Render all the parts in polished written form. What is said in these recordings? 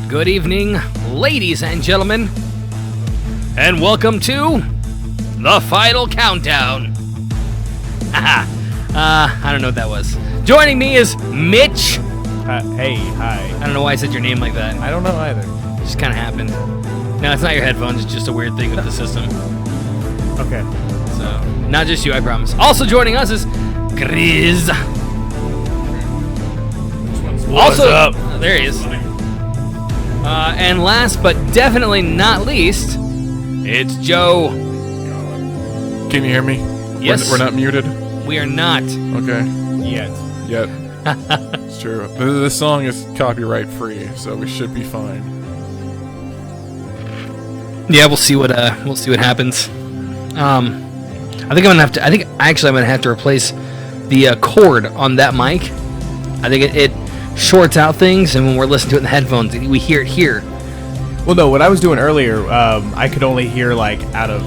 Good evening, ladies and gentlemen, and welcome to the final countdown. I don't know what that was. Joining me is Mitch. Hey, hi. I don't know why I said your name like that. I don't know either. It just kind of happened. No, it's not your headphones. It's just a weird thing with the system. Okay. So, not just you, I promise. Also joining us is Grizz. What's up? There he is. And last but definitely not least, it's Joe. Can you hear me? Yes. We're not muted? We are not. Okay. Yet. It's true. This song is copyright free, so we should be fine. Yeah, we'll see what happens. I think I'm gonna have to replace the cord on that mic. I think it shorts out things, and when we're listening to it in the headphones, we hear it here. Well, no, what I was doing earlier, I could only hear, like, out of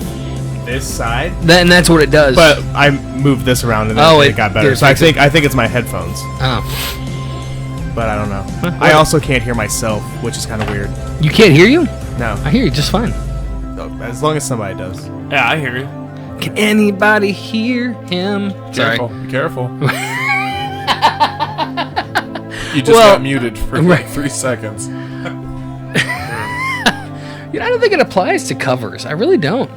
this side. And that's what it does. But I moved this around, and then it got better. So I think it's my headphones. Oh. But I don't know. I also can't hear myself, which is kind of weird. You can't hear you? No. I hear you just fine. As long as somebody does. Yeah, I hear you. Can anybody hear him? Sorry. Be careful. You just got muted for like 3 seconds. I don't think it applies to covers. I really don't.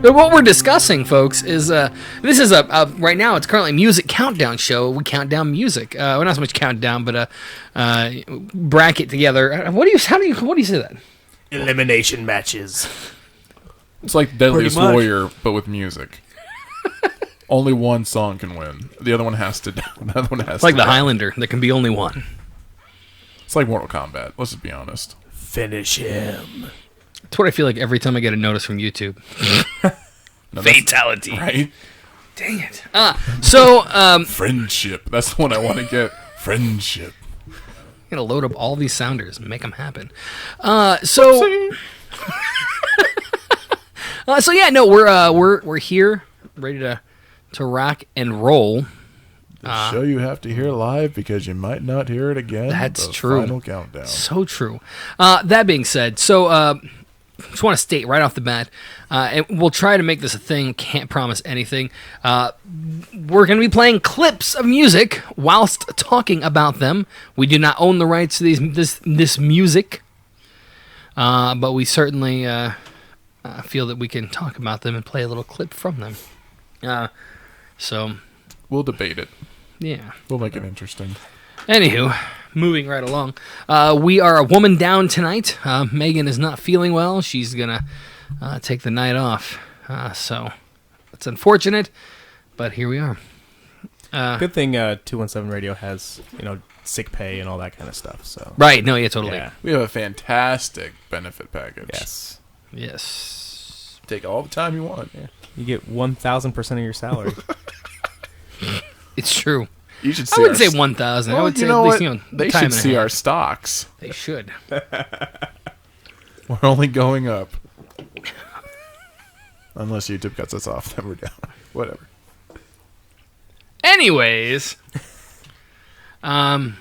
But what we're discussing, folks, is this is right now. It's currently a music countdown show. We count down music. Well, not so much countdown, but bracket together. What do you say that? Elimination matches. It's like Deadliest Warrior, but with music. Only one song can win. The other one has to. It's like the Highlander. There can be only one. It's like Mortal Kombat. Let's just be honest. Finish him. That's what I feel like every time I get a notice from YouTube. Fatality. Right? Dang it. So Friendship. That's the one I want to get. Friendship. I'm gonna load up all these sounders and make them happen. So yeah, no, we're here, ready to rock and roll. The show you have to hear live because you might not hear it again. That's the true. Final countdown. So true. That being said, so just want to state right off the bat, and we'll try to make this a thing. Can't promise anything. We're going to be playing clips of music whilst talking about them. We do not own the rights to this music, but we certainly feel that we can talk about them and play a little clip from them. So we'll debate it. Yeah. We'll make it interesting. Anywho, moving right along. We are a woman down tonight. Megan is not feeling well. She's going to take the night off. So it's unfortunate, but here we are. Good thing 217 Radio has, sick pay and all that kind of stuff. So right. No, yeah, totally. Yeah. We have a fantastic benefit package. Yes. Take all the time you want. Yeah. You get 1,000% of your salary. It's true. You should see I wouldn't say 1,000. I would say at least, they time should see our stocks. They should. We're only going up. Unless YouTube cuts us off, then we're down. Whatever. Anyways. Oh,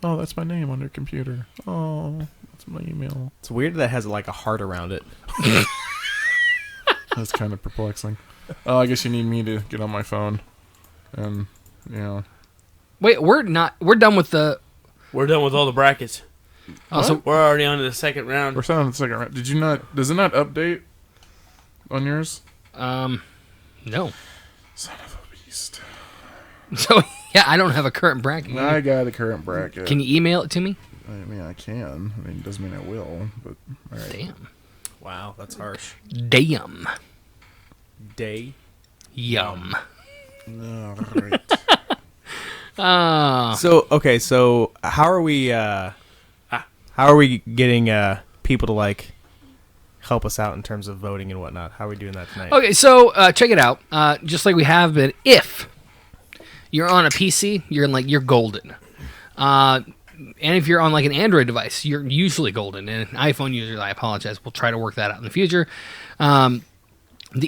that's my name on your computer. Oh, that's my email. It's weird that it has like a heart around it. That's kind of perplexing. Oh, I guess you need me to get on my phone. And, Wait, we're done with the... We're done with all the brackets. Oh, so we're already on to the second round. We're still on the second round. Does it not update on yours? No. Son of a beast. So, yeah, I don't have a current bracket. I got a current bracket. Can you email it to me? I mean, I can. I mean, it doesn't mean I will, but all right. Damn. Wow, that's harsh. Damn. Day. Yum. All right. So how are we getting people to help us out in terms of voting and whatnot? How are we doing that tonight? Okay, so check it out. Just like we have been, if you're on a PC, you're golden. And if you're on an Android device, you're usually golden. And an iPhone user, I apologize. We'll try to work that out in the future. The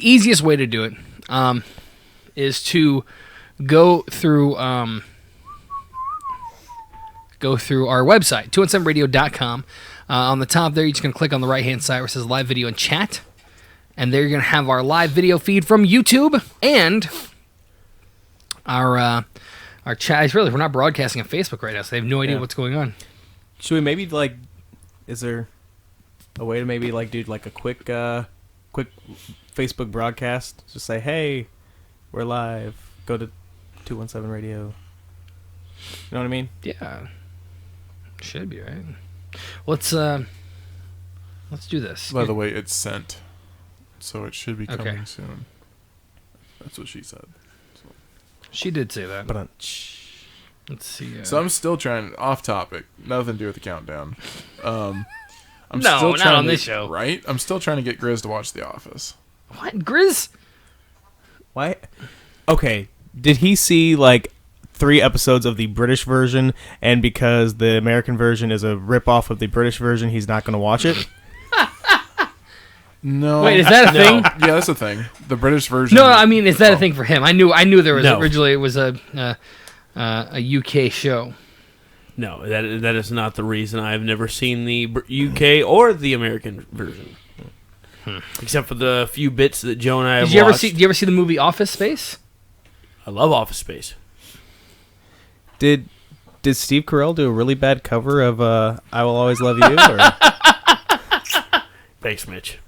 easiest way to do it is to go through go through our website, 217radio.com. On the top there, you're just going to click on the right-hand side where it says live video and chat. And there you're going to have our live video feed from YouTube and our chat. We're not broadcasting on Facebook right now, so they have no idea what's going on. Should we maybe is there a way to maybe do a quick Facebook broadcast? Just say, hey, we're live. Go to 217 Radio. You know what I mean? Yeah. Should be, right? Let's do this. By the way, it's sent, so it should be coming Okay. soon. That's what she said. So. She did say that. But Let's see. So I'm still trying. Off topic, nothing to do with the countdown. I'm No, still not trying on to- this show. right? I'm still trying to get Grizz to watch The Office. What? Grizz? why? Okay, did he see 3 episodes of the British version, and because the American version is a rip-off of the British version, he's not going to watch it? No. Wait, is that a No. thing? Yeah, that's a thing. The British version. No, I mean, is that a thing for him? I knew there was No. originally it was a UK show. No, that is not the reason. I've never seen the UK or the American version, except for the few bits that Joe and I have Did you watched. ever see the movie Office Space? I love Office Space. Did Steve Carell do a really bad cover of "I Will Always Love You"? Or? Thanks, Mitch.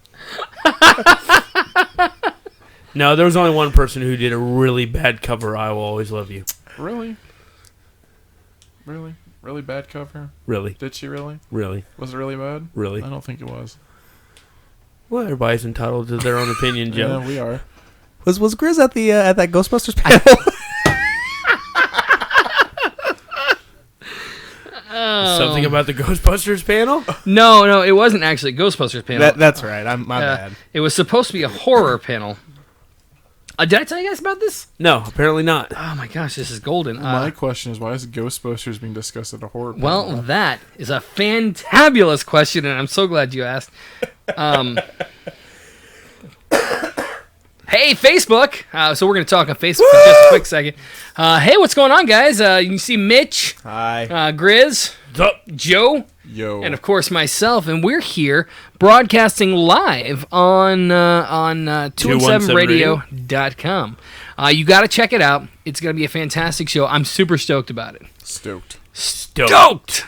No, there was only one person who did a really bad cover. I Will Always Love You. Really? Really bad cover? Really, Did she really? really, Was it really bad? really. I don't think it was. Well, everybody's entitled to their own opinion, Joe. Yeah, we are. Was Grizz at the at that Ghostbusters panel? Something about the Ghostbusters panel? No, it wasn't actually a Ghostbusters panel. That's right. My bad. It was supposed to be a horror panel. Did I tell you guys about this? No, apparently not. Oh my gosh, this is golden. My question is, why is Ghostbusters being discussed at a horror Well, panel? that is a fantabulous question, and I'm so glad you asked. Hey, Facebook. So we're going to talk on Facebook for just a quick second. Hey, what's going on, guys? You can see Mitch, Hi. Grizz, Joe, Yo. and of course myself, and we're here broadcasting live on 217radio.com. You got to check it out. It's going to be a fantastic show. I'm super stoked about it. Stoked. Stoked!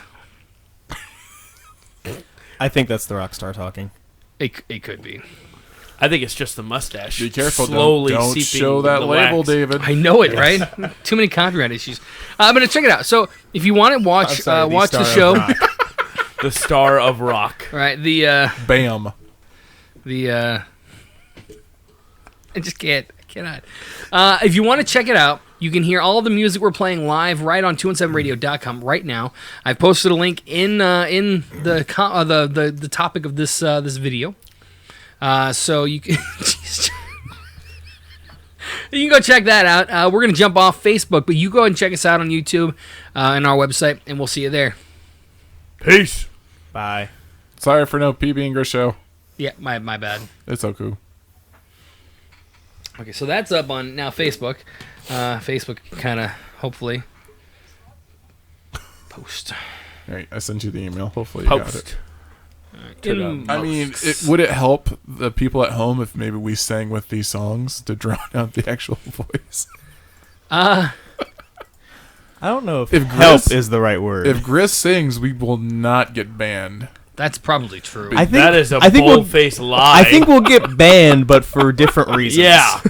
I think that's the rock star talking. It could be. I think it's just the mustache. Be careful. Slowly Don't seeping show that the label, wax. David. I know it, right? Too many copyright issues. I'm gonna check it out. So if you want to watch watch the show, The star of rock. right? The Bam. I just cannot. If you want to check it out, you can hear all the music we're playing live right on 217radio.com right now. I've posted a link in the topic of this video. So you can you can go check that out. We're going to jump off Facebook, but you go and check us out on YouTube and our website, and we'll see you there. Peace. Bye. Sorry for no PB English show. Yeah, my bad. It's okay. Okay, so that's up on now Facebook. Facebook kind of hopefully post. All right, I sent you the email. Hopefully you got it. Post. I mean, would it help the people at home if maybe we sang with these songs to drown out the actual voice? I don't know if If help Grizz- is the right word. If Gris sings, we will not get banned. That's probably true. I think That is a I think we'll- bold-faced lie. I think we'll get banned, but for different reasons. Yeah.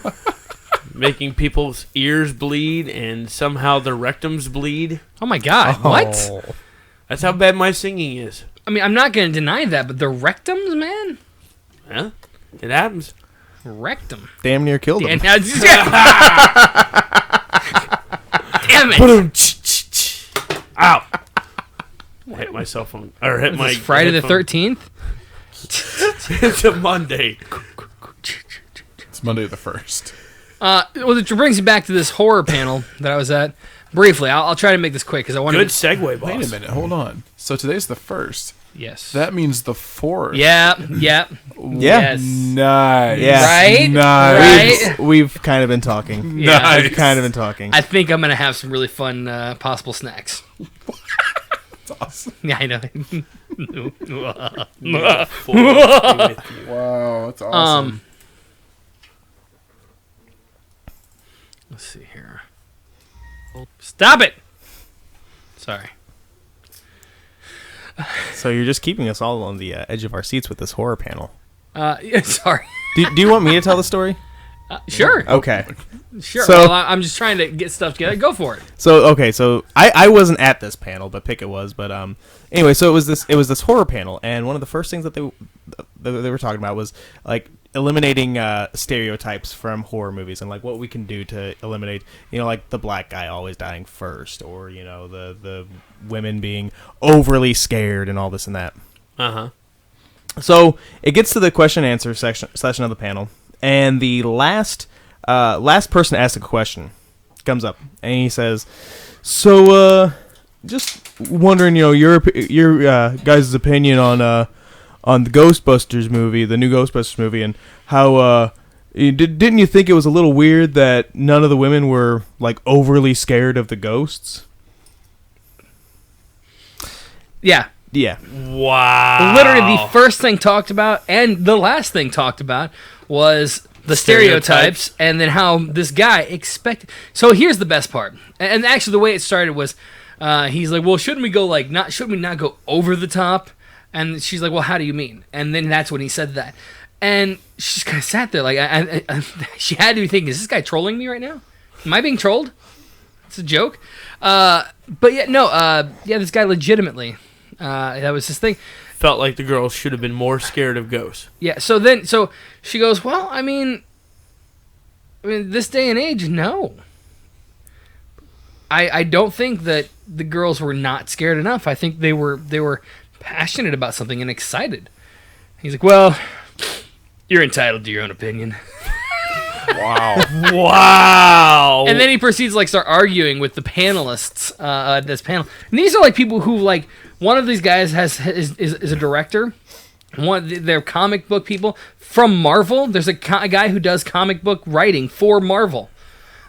Making people's ears bleed and somehow their rectums bleed. Oh my god, Oh. what? That's how bad my singing is. I mean, I'm not going to deny that, but the rectums, man? Huh? It happens. Rectum. Damn near killed him. Damn it. Ow. I hit my cell phone. Or hit my It's Friday the headphone. 13th? It's a Monday. It's Monday the 1st. Well, it brings me back to this horror panel that I was at. Briefly, I'll try to make this quick because I want Good to. segue, boss. Wait a minute, hold on. So today's the 1st. Yes. That means the 4th. Yeah. Yeah. Yes. Nice. Yeah. Right? Nice. Right? We've kind of been talking. Yeah. We've kind of been talking. I think I'm going to have some really fun possible snacks. It's awesome. Yeah, I know. Wow, that's awesome. Let's see here. Stop it! Sorry. So you're just keeping us all on the edge of our seats with this horror panel. Yeah, sorry. Do you want me to tell the story? Sure. Okay. Sure. So- Well, I'm just trying to get stuff together. Go for it. So I wasn't at this panel, but Pickett was. But anyway, so it was this horror panel, and one of the first things that they were talking about was like eliminating stereotypes from horror movies and like what we can do to eliminate, like the black guy always dying first, or the women being overly scared and all this and that. So it gets to the question and answer session of the panel, and the last person to ask a question comes up, and he says, "So, just wondering, your guys' opinion on the Ghostbusters movie, the new Ghostbusters movie, and how didn't you think it was a little weird that none of the women were like overly scared of the ghosts?" Yeah. Yeah. Wow. Literally, the first thing talked about and the last thing talked about was the stereotypes, and then how this guy expected. So here's the best part, and actually the way it started was, he's like, "Well, shouldn't we not go over the top?" And she's like, "Well, how do you mean?" And then that's when he said that, and she just kind of sat there like, she had to be thinking, "Is this guy trolling me right now? Am I being trolled? It's a joke." But yeah, no, this guy legitimately, that was his thing. Felt like the girls should have been more scared of ghosts. Yeah, so she goes, "Well, I mean, this day and age, no. I don't think that the girls were not scared enough. I think they were passionate about something and excited." He's like, "Well, you're entitled to your own opinion." Wow. And then he proceeds to start arguing with the panelists at this panel. And these are like people who like, one of these guys is a director. They're comic book people from Marvel. There's a guy who does comic book writing for Marvel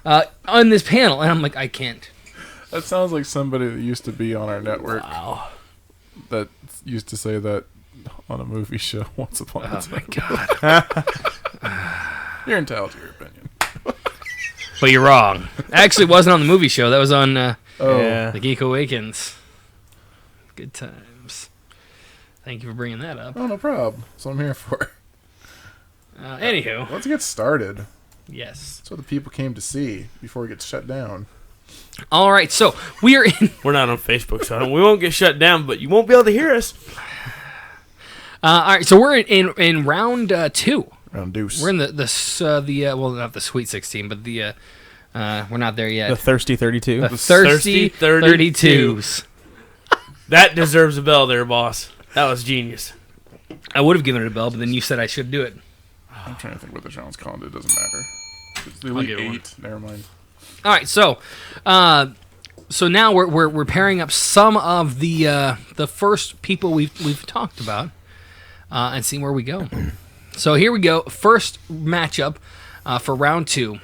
on this panel, and I'm like, I can't. That sounds like somebody that used to be on our network. Wow. That used to say that on a movie show once upon a time. Oh my god. You're entitled to your opinion. But you're wrong. Actually, it wasn't on the movie show. That was on Yeah. The Geek Awakens. Good times. Thank you for bringing that up. Oh, no problem. That's what I'm here for. Anywho. Let's get started. Yes. That's what the people came to see before it gets shut down. All right, so we are in... We're not on Facebook, so we won't get shut down, but you won't be able to hear us. all right, so we're in round 2. Round deuce. We're in the well, not the Sweet 16, but the we're not there yet. The Thirsty 32. The Thirsty 32. 32s. That deserves a bell there, boss. That was genius. I would have given it a bell, but then you said I should do it. I'm trying to think what the challenge called. It doesn't matter. It's the I'll Elite give it one. 8. Never mind. All right, so now we're pairing up some of the first people we've talked about and seeing where we go. So here we go. First matchup for round 2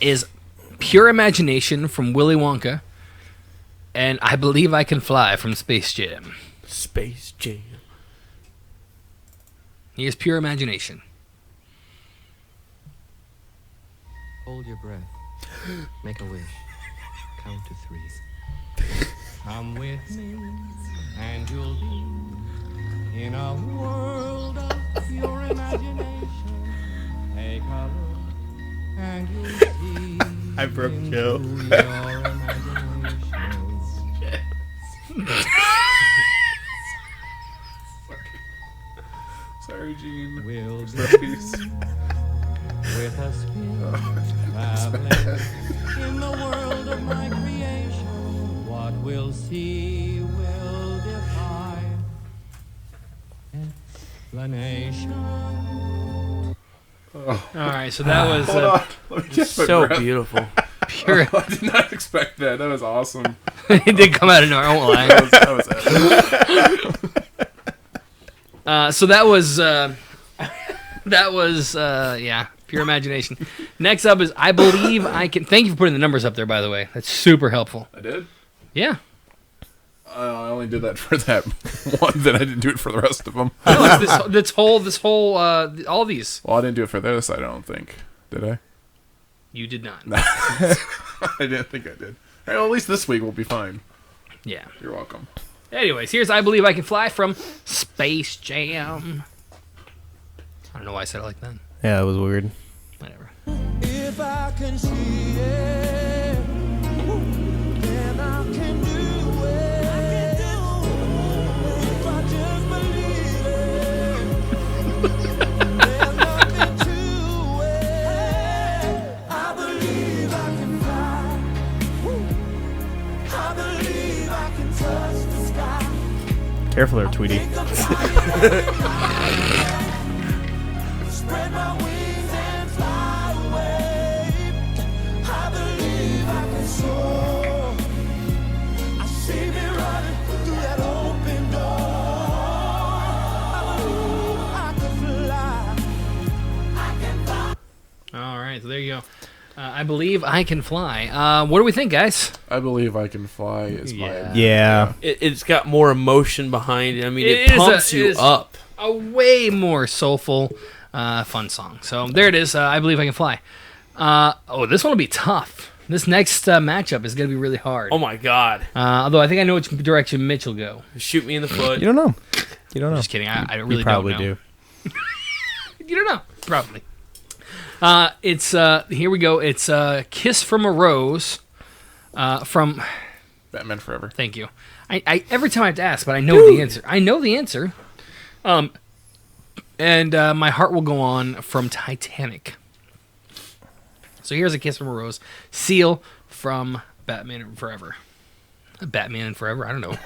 is Pure Imagination from Willy Wonka, and I Believe I Can Fly from Space Jam. Space Jam. Here's Pure Imagination. Hold your breath. Make a wish. Count to 3. Come with me, and you'll be in a world of pure imagination. Take a look, and you'll see. I broke Joe. Your imagination. Sorry, Gene. Will be Please. with a spin, traveling in the world of my creation. What we'll see will defy explanation. All right, so that was Hold on. Let me get my So breath. beautiful. Pure. I did not expect that. That was awesome. It did come out of nowhere. I won't lie. That was epic. So that was yeah, Pure Imagination. Next up is I Believe I Can. Thank you for putting the numbers up there, by the way. That's super helpful. I did? Yeah. I only did that for that one. Then I didn't do it for the rest of them. this whole all these. Well, I didn't do it for this. I don't think. Did I? You did not. I didn't think I did. Hey, well, at least this week will be fine. Yeah. You're welcome. Anyways, here's "I Believe I Can Fly" from Space Jam. I don't know why I said it like that. Yeah, it was weird. Whatever. If I can see it, then I can do it. If I just believe it, there's nothing to it. I believe I can fly. I believe I can touch the sky. Careful there, Tweety. Spread my wings and fly away. I believe I can soar. I see me running through that open door. I believe I can fly. I can fly. All right, so there you go. "I Believe I Can Fly." What do we think, guys? I believe I can fly. Is my Yeah. It's got more emotion behind it. I mean, It it is pumps it you is up. A way more soulful, fun song. So there it is. "I Believe I Can Fly." This one will be tough. This next matchup is going to be really hard. Oh my God! Although I think I know which direction Mitch will go. Shoot me in the foot. You don't know. You don't know. Just kidding. I really You probably don't know. do. You don't know. Probably. It's here we go. It's "Kiss from a Rose" from. Batman Forever. Thank you. I every time I have to ask, but I know the answer. I know the answer. And "My Heart Will Go On" from Titanic. So here's "A Kiss from a Rose." Seal from Batman Forever. Batman and Forever? I don't know.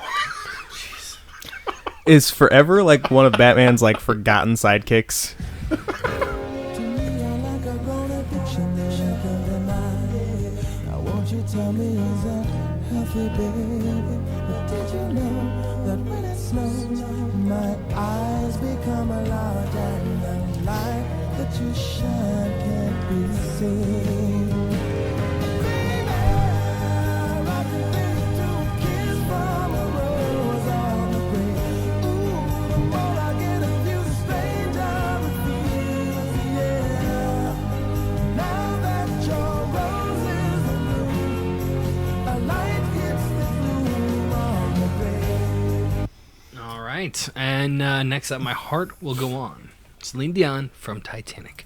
Is Forever like one of Batman's like forgotten sidekicks? To me, I like a grown-up dictionary of mind. Now won't you tell me, is that healthy, baby? But did you know that when it snows, my eyes become a large and the light that you shine can't be seen? Baby, I can think to a kiss from a rose on the grave. Ooh, the more I get of you, the stranger it feels, yeah. Now that your rose is in bloom, a light hits the gloom on the grave. All right. And next up, "My Heart Will Go On." Celine Dion from Titanic.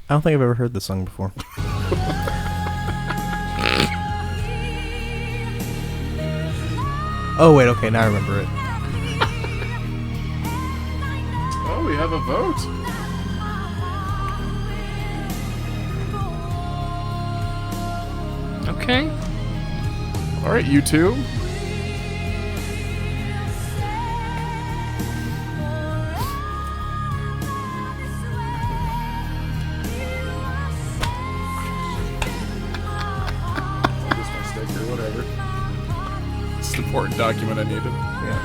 I don't think I've ever heard this song before. Oh wait, okay, now I remember it. Oh, we have a vote. Okay. All right, you two. This my sticker, whatever. It's the important document I needed. Yeah.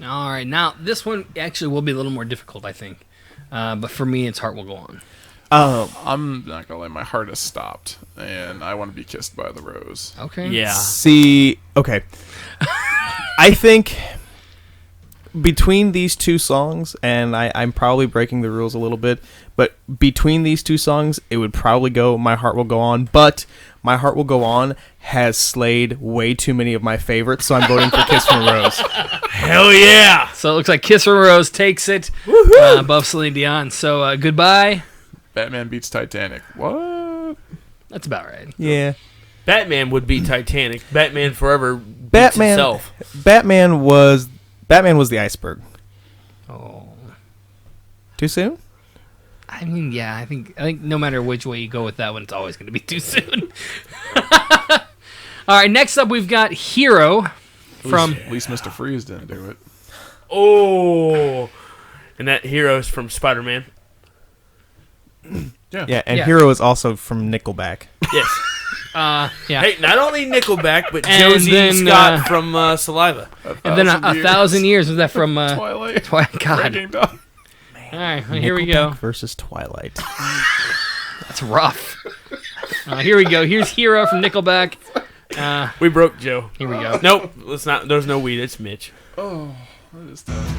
All right. Now, this one actually will be a little more difficult, I think. But for me, it's "Heart Will Go On." I'm not gonna lie, my heart has stopped, and I want to be kissed by the rose. Okay. Yeah. See, okay. I think between these two songs, and I'm probably breaking the rules a little bit, but between these two songs, it would probably go "My Heart Will Go On," but "My Heart Will Go On" has slayed way too many of my favorites, so I'm voting for "Kiss from a Rose." Hell yeah! So it looks like "Kiss from a Rose" takes it above Celine Dion. So goodbye. Batman beats Titanic. What? That's about right. Yeah. Batman would beat Titanic. Batman Forever beats Batman himself. Batman was the iceberg. Oh. Too soon? I mean, yeah. I think no matter which way you go with that one, it's always going to be too soon. All right. Next up, we've got "Hero" from. At least Mr. Freeze didn't do it. Oh, and that hero's from Spider-Man. Yeah, and Yeah. Hero is also from Nickelback. Yes. Yeah. Hey, not only Nickelback, but And Josie then, Scott from Saliva. And then a thousand years was that from Twilight. Twilight? God. Breaking Dawn. All right. Well, here we go. Nickelback versus Twilight. That's rough. Here we go. Here's Hero from Nickelback. We broke Joe. Here we go. Nope, let's not. There's no weed. It's Mitch. Oh, that is tough.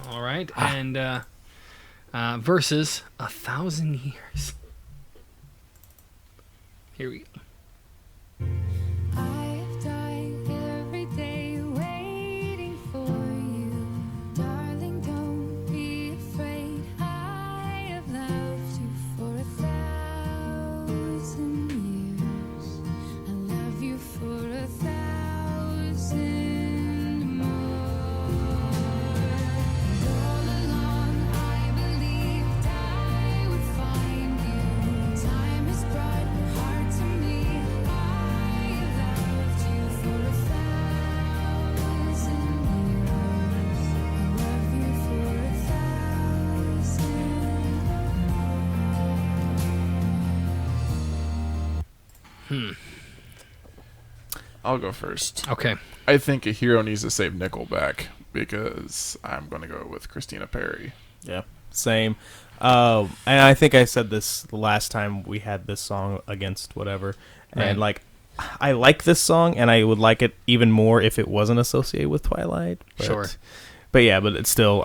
All right, and versus 1,000 Years. Here we go. I've died every day waiting for you. Darling, don't be afraid. I have loved you for 1,000 years. I love you for 1,000 more. And all along I believed I would find you. Time has brought your heart to me. I have loved you for 1,000 years. I love you for 1,000. I'll go first. Okay. I think a hero needs to save Nickelback because I'm going to go with Christina Perry. Yeah, same. And I think I said this the last time we had this song against whatever. And, Right. I like this song, and I would like it even more if it wasn't associated with Twilight. But, Sure. But yeah, but it's still,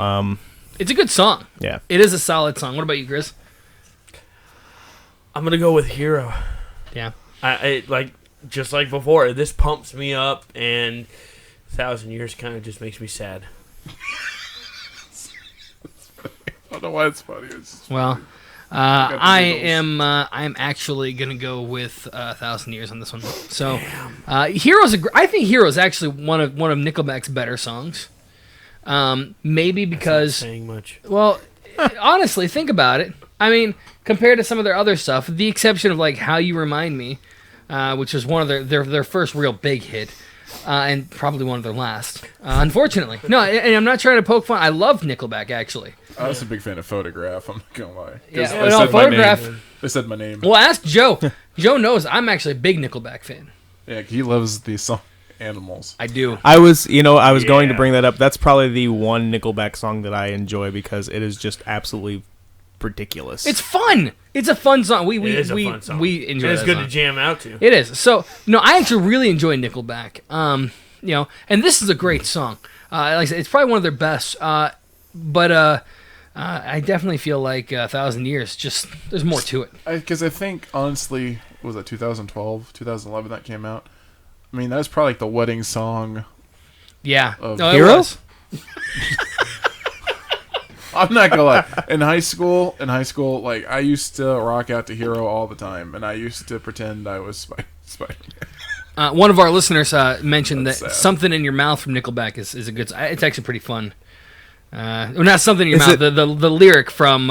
It's a good song. yeah. It is a solid song. What about you, Chris? I'm gonna go with Hero. Yeah. I like just like before. This pumps me up, and 1,000 Years kind of just makes me sad. I don't know why it's funny. It's just Well, got the I giggles. I'm actually gonna go with 1,000 Years on this one. So, Heroes. I think Heroes actually one of Nickelback's better songs. Maybe because, Saying much. well, honestly, think about it. I mean, compared to some of their other stuff, with the exception of like "How You Remind Me," which was one of their first real big hit, and probably one of their last. Unfortunately, no, and I'm not trying to poke fun. I love Nickelback actually. I was a big fan of Photograph. I'm not going to lie. 'Cause Yeah, they no, said my Photograph. name. They said my name. Well, ask Joe. Joe knows I'm actually a big Nickelback fan. Yeah, he loves the song Animals. I do. I was going to Yeah. bring that up. That's probably the one Nickelback song that I enjoy because it is just absolutely ridiculous. It's fun. It's a fun song. We It is a fun song. we enjoy. It's that good song. to jam out to. It is. So no, I actually really enjoy Nickelback. You know, and this is a great song. Like I said, it's probably one of their best. But I definitely feel like 1,000 Years. Just there's more to it. Because I think, honestly, was that 2012, 2011 that came out? I mean, that was probably like the wedding song. Yeah. Of No, it Heroes? was. I'm not gonna lie. In high school, like I used to rock out to Hero all the time, and I used to pretend I was Spider-Man. One of our listeners mentioned That's that sad. "Something in Your Mouth" from Nickelback is a good. It's actually pretty fun. Well, not "Something in Your Is Mouth." it- The lyric from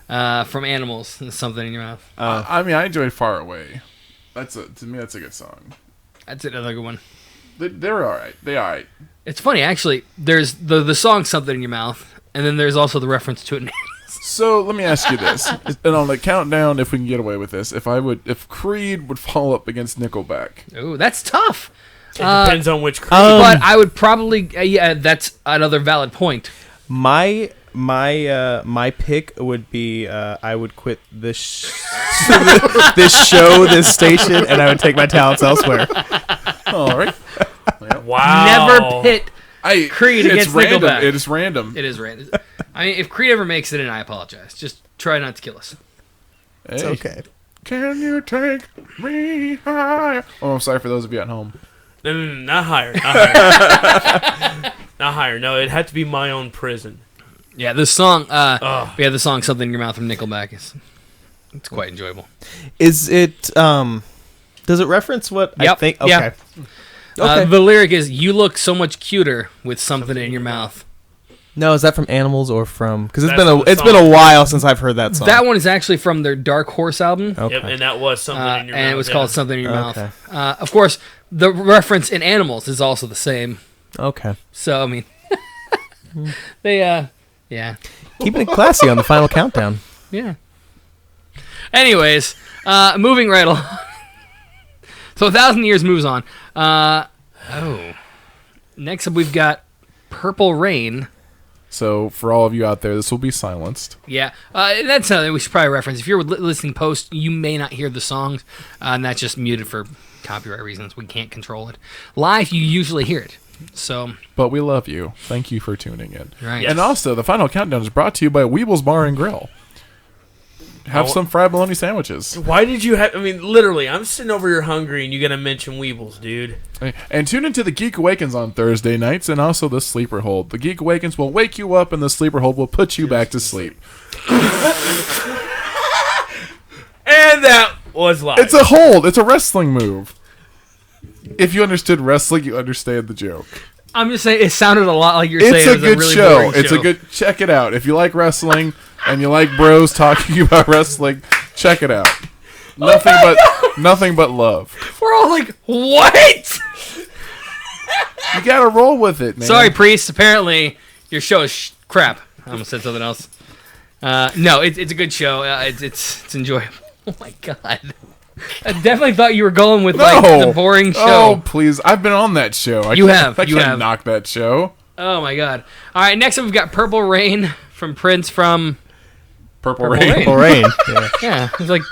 Animals. "Something in Your Mouth." I mean, I enjoyed Far Away. To me, that's a good song. That's another good one. They're all right. They all right. It's funny actually. There's the song "Something in Your Mouth," and then there's also the reference to it. So let me ask you this, and on the countdown, if we can get away with this, if Creed would fall up against Nickelback, Ooh, that's tough. It depends on which Creed. But I would probably yeah. That's another valid point. my pick would be I would quit this this show, this station, and I would take my talents elsewhere. all right. Wow. Never pit. Creed it's against random. Nickelback. It is random. It is random. I mean, if Creed ever makes it in, I apologize. Just try not to kill us. Hey, It's okay. Can you take me higher? Oh, I'm sorry for those of you at home. No, not higher. Not higher. Not higher. No, it had to be My Own Prison. Yeah, this song. Ugh. Yeah, the song "Something in Your Mouth" from Nickelback it's quite enjoyable. Is it Does it reference what I Yep, think? yeah. Okay. Okay. The lyric is, "You look so much cuter with something in your mouth." No, is that from Animals or from? Because That's from the it's been a while since I've heard that song. That one is actually from their Dark Horse album. Okay. Yep, and that was something in your mouth. And it was called Something in Your Okay. Mouth. Of course, the reference in Animals is also the same. Okay. So, I mean, they, yeah. Keeping it classy on the final countdown. Yeah. Anyways, moving right along. So 1,000 Years moves on. Next up we've got Purple Rain. So for all of you out there, this will be silenced. Yeah, that's something we should probably reference. If you're listening post, you may not hear the songs, and that's just muted for copyright reasons. We can't control it. Live, you usually hear it. So, But we love you. Thank you for tuning in. right. And also, the final countdown is brought to you by Weeble's Bar and Grill. Have some fried bologna sandwiches. Why did you have... I mean, literally, I'm sitting over here hungry, and you gotta mention Weebles, dude. And tune into the Geek Awakens on Thursday nights and also the Sleeper Hold. The Geek Awakens will wake you up and the Sleeper Hold will put you back to sleep. And that was live. It's a hold. It's a wrestling move. If you understood wrestling, you understand the joke. I'm just saying, it sounded a lot like you're It's saying a it was good really show. boring It's a good... Check it out. If you like wrestling and you like bros talking about wrestling, check it out. Nothing but love. We're all like, what? You gotta roll with it, man. Sorry, Priest. Apparently, your show is crap. I almost said something else. No, it's a good show. It's enjoyable. Oh my god. I definitely thought you were going with like the boring show. Oh, please. I've been on that show. I You can't- have. I You can't have. knock that show. Oh my god. All right, next up we've got Purple Rain from Prince from Purple Rain. Rain. Purple Rain. Yeah. yeah, it's like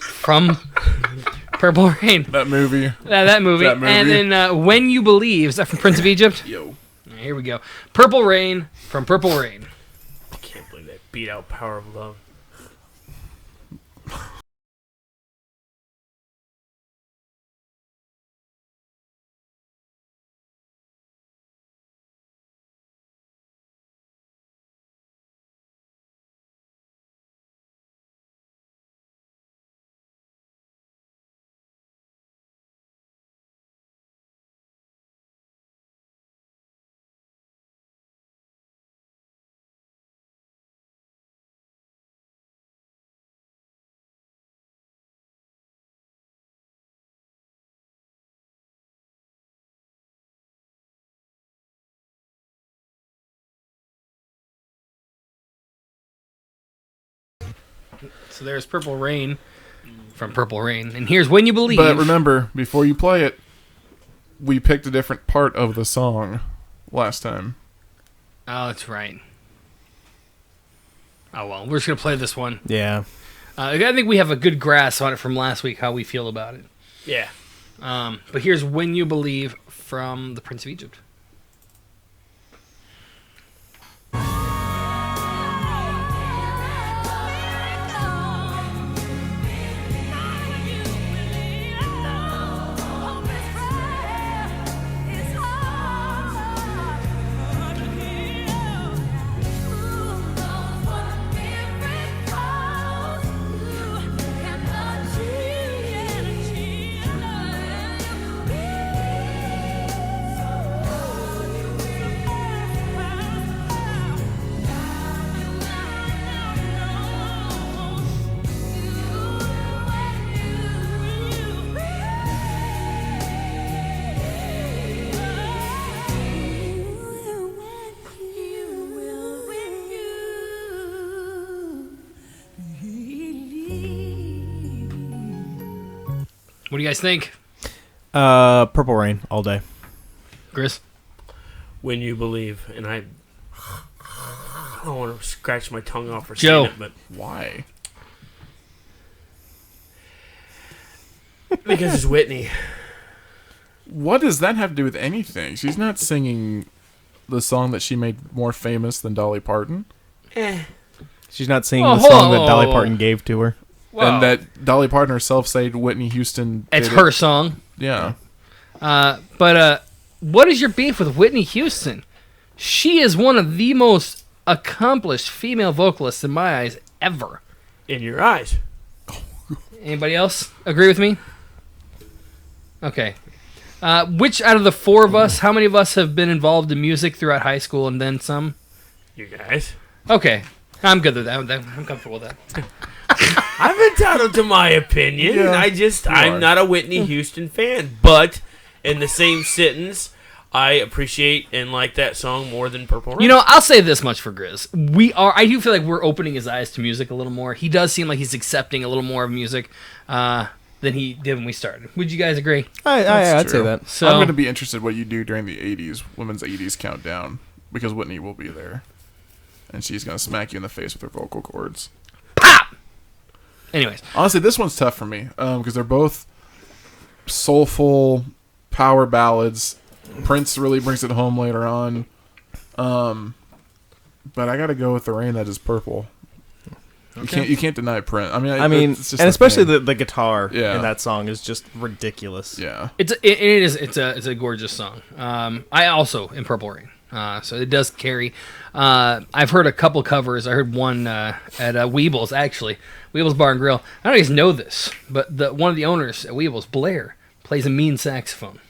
from Purple Rain. That movie. That movie. That movie. And then When You Believe, is that from Prince of Egypt? Yo. Here we go. Purple Rain from Purple Rain. I can't believe that beat out Power of Love. So there's Purple Rain from Purple Rain. And here's When You Believe. But remember, before you play it, we picked a different part of the song last time. Oh, that's right. Oh, well, we're just going to play this one. Yeah. I think we have a good grasp on it from last week, how we feel about it. Yeah. But here's When You Believe from the Prince of Egypt. What do you guys think, Purple Rain all day. Chris? When You Believe. And I don't want to scratch my tongue off for Joe. saying it, but Why? because it's Whitney. What does that have to do with anything? She's not singing the song that she made more famous than Dolly Parton. She's not singing Oh, the hold song on, that whoa, Dolly whoa, Parton whoa. gave to her. And that Dolly Parton herself said Whitney Houston It's did her it. song. Yeah. But what is your beef with Whitney Houston? She is one of the most accomplished female vocalists in my eyes ever. In your eyes. Anybody else agree with me? Okay. Which out of the four of us, how many of us have been involved in music throughout high school and then some? You guys. Okay. I'm good with that. I'm comfortable with that. I'm entitled to my opinion. Yeah, I'm are. not a Whitney Houston fan, but in the same sentence, I appreciate and like that song more than Purple Rain. You know, I'll say this much for Grizz. I do feel like we're opening his eyes to music a little more. He does seem like he's accepting a little more of music than he did when we started. Would you guys agree? I'd say true. that. So I'm going to be interested what you do during the 80s, women's 80s countdown, because Whitney will be there. And she's going to smack you in the face with her vocal cords. pop! Anyways. Honestly, this one's tough for me because they're both soulful power ballads. Prince really brings it home later on. But I got to go with The Rain That Is Purple. You can't deny Prince. I mean, it's just and a especially thing. the guitar Yeah. in that song is just ridiculous. Yeah. It's a gorgeous song. I also in Purple Rain, so it does carry. I've heard a couple covers. I heard one at Weebles actually, Weebles Bar and Grill. I don't know if you guys know this, but one of the owners at Weebles, Blair, plays a mean saxophone,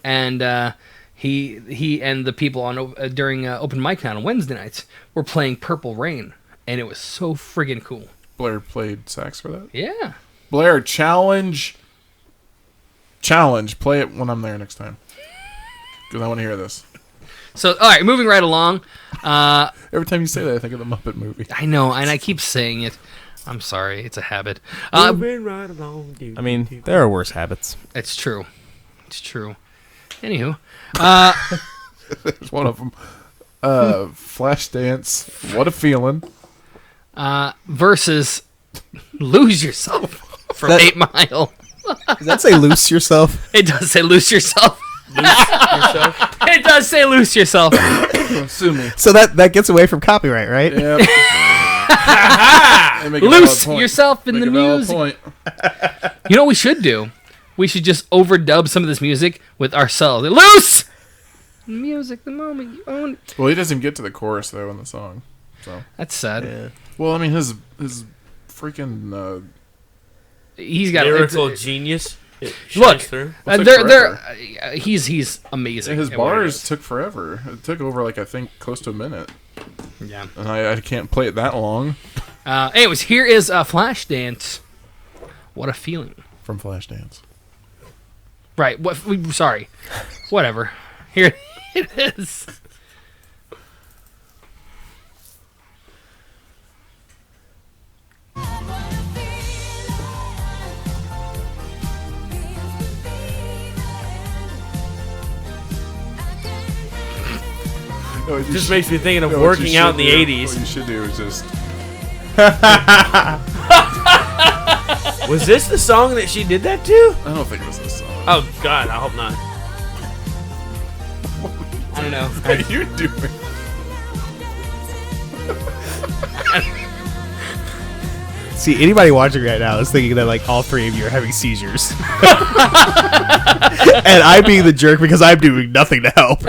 and he and the people on during open mic night on Wednesday nights were playing Purple Rain, and it was so friggin' cool. Blair played sax for that. Yeah. Blair, challenge. Play it when I'm there next time. Because I want to hear this. So all right, moving right along. Every time you say that, I think of the Muppet movie. I know, and I keep saying it. I'm sorry, it's a habit. Moving right along. I mean, there are worse habits. It's true. It's true. Anywho, There's one of them. Flashdance. What a feeling. versus Lose Yourself from That- 8 Mile. Does that say loose yourself? It does say Lose Yourself. Yourself. It does say Lose Yourself. Sue me. So that gets away from copyright, right? Yep. They make a valid Loose point. yourself in Make the a valid music. point. You know what we should do? We should just overdub some of this music with ourselves. Loose! Music, the moment you own it. Well, he doesn't get to the chorus, though, in the song. So. That's sad. Well, I mean, his freaking... He's got Lyrical it's- genius. It Look, shines through. Well, it they're took he's amazing. his at what he bars does. took forever. It took over, like, I think, close to a minute. Yeah. And I can't play it that long. Anyways, here is Flashdance. What a feeling. From Flashdance. Right. Sorry. Whatever. Here it is. No, you Just should- makes me thinking of no, what you working out in should the do- 80s. What you should do is just... Was this the song that she did that to? I don't think it was this song. Oh, God, I hope not. I don't know. What are you doing? See, anybody watching right now is thinking that like all three of you are having seizures, and I'm being the jerk because I'm doing nothing to help.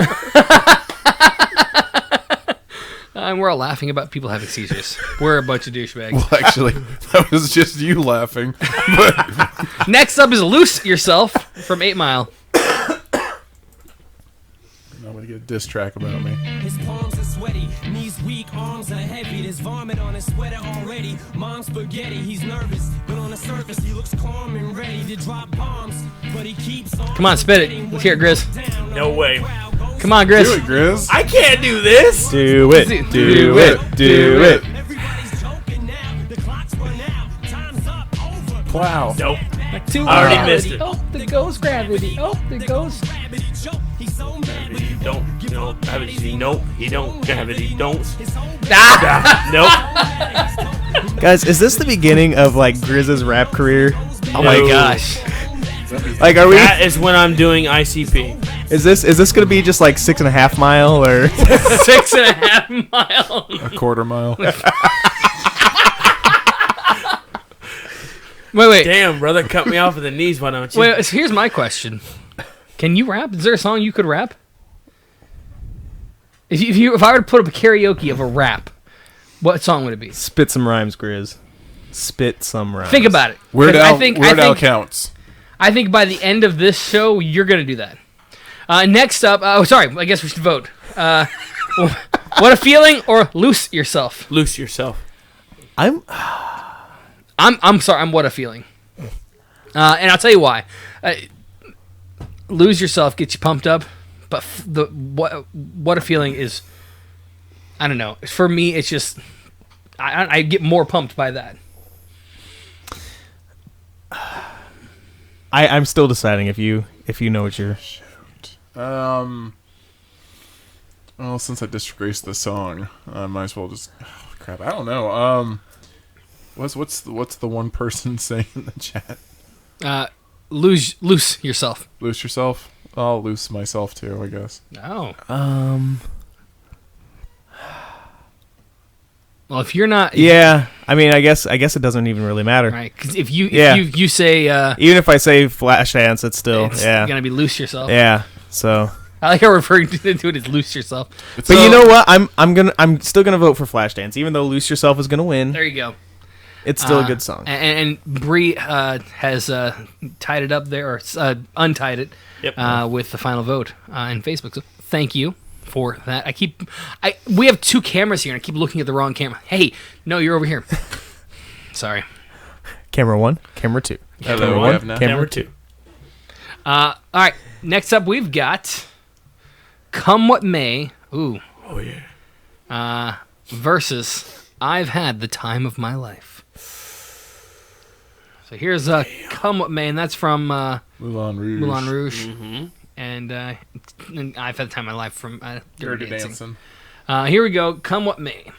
And we're all laughing about people having seizures. We're a bunch of douchebags. Well, actually, that was just you laughing. But Next up is Loose Yourself from 8 Mile. I'm going to get a diss track about me. His palms are sweaty, knees weak, arms are heavy. There's vomit on his sweater already. Mom's spaghetti, he's nervous, but on the surface he looks calm and ready to drop bombs. But he keeps on. Come on, spit it. Let's hear it, Grizz. No way. Come on, Do it, Grizz. Grizz. I can't do this. Do it, do it, do it. Everybody's joking now. The clock's run out. Time's up. Over. Wow. Nope. To I already reality. missed it. Oh, there goes gravity. Oh, there goes. Gravity choke. He's so mad, but he Don't. Nope. Gravity. Nope. He don't. Gravity. Don't. Ah! Nope. Guys, is this the beginning of like Grizz's rap career? Oh my No. gosh. Like, are we? That is when I'm doing ICP. Is this gonna be just like 6.5 Mile or? 6.5 miles. A quarter mile. Wait. Damn, brother, cut me off at the knees. Why don't you? Wait, so here's my question. Can you rap? Is there a song you could rap? If I were to put up a karaoke of a rap, what song would it be? Spit some rhymes, Grizz. Spit some rhymes. Think about it. Weird 'Cause Al, Weird Al counts. I think by the end of this show, you're going to do that. Next up, I guess we should vote. What a Feeling or Lose Yourself? Loose yourself. I'm sorry, I'm What a Feeling. And I'll tell you why. Lose Yourself gets you pumped up, but what a Feeling is, I don't know. For me, it's just, I get more pumped by that. I'm still deciding if you know what you're. Well, since I disgraced the song, I might as well just. Oh, crap, I don't know. What's the one person saying in the chat? Lose yourself. Loose yourself. I'll loose myself too, I guess. Oh. Well, if you're not, Yeah, I mean, I guess it doesn't even really matter. right? Because if you say Even if I say Flashdance, it's still it's gonna be lose yourself. yeah. So, I like how we're referring to it as lose yourself. but you know what? I'm still gonna vote for Flashdance, even though Loose Yourself is gonna win. There you go. It's still a good song. And Bree has tied it up there, or untied it with the final vote in Facebook. So thank you for that. We have two cameras here, and I keep looking at the wrong camera. Hey, no, you're over here. Sorry. Camera 1, camera 2. Hello, Camera we 1, have now. camera 2. All right. Next up, we've got Come What May. Ooh. Oh yeah. Versus I've Had the Time of My Life. So here's Come What May, and that's from Moulin Rouge. Moulin Rouge. Mm-hmm. And I've Had the Time of My Life from Dirty Dirty Dancing. Dancing. Here we go. Come What May.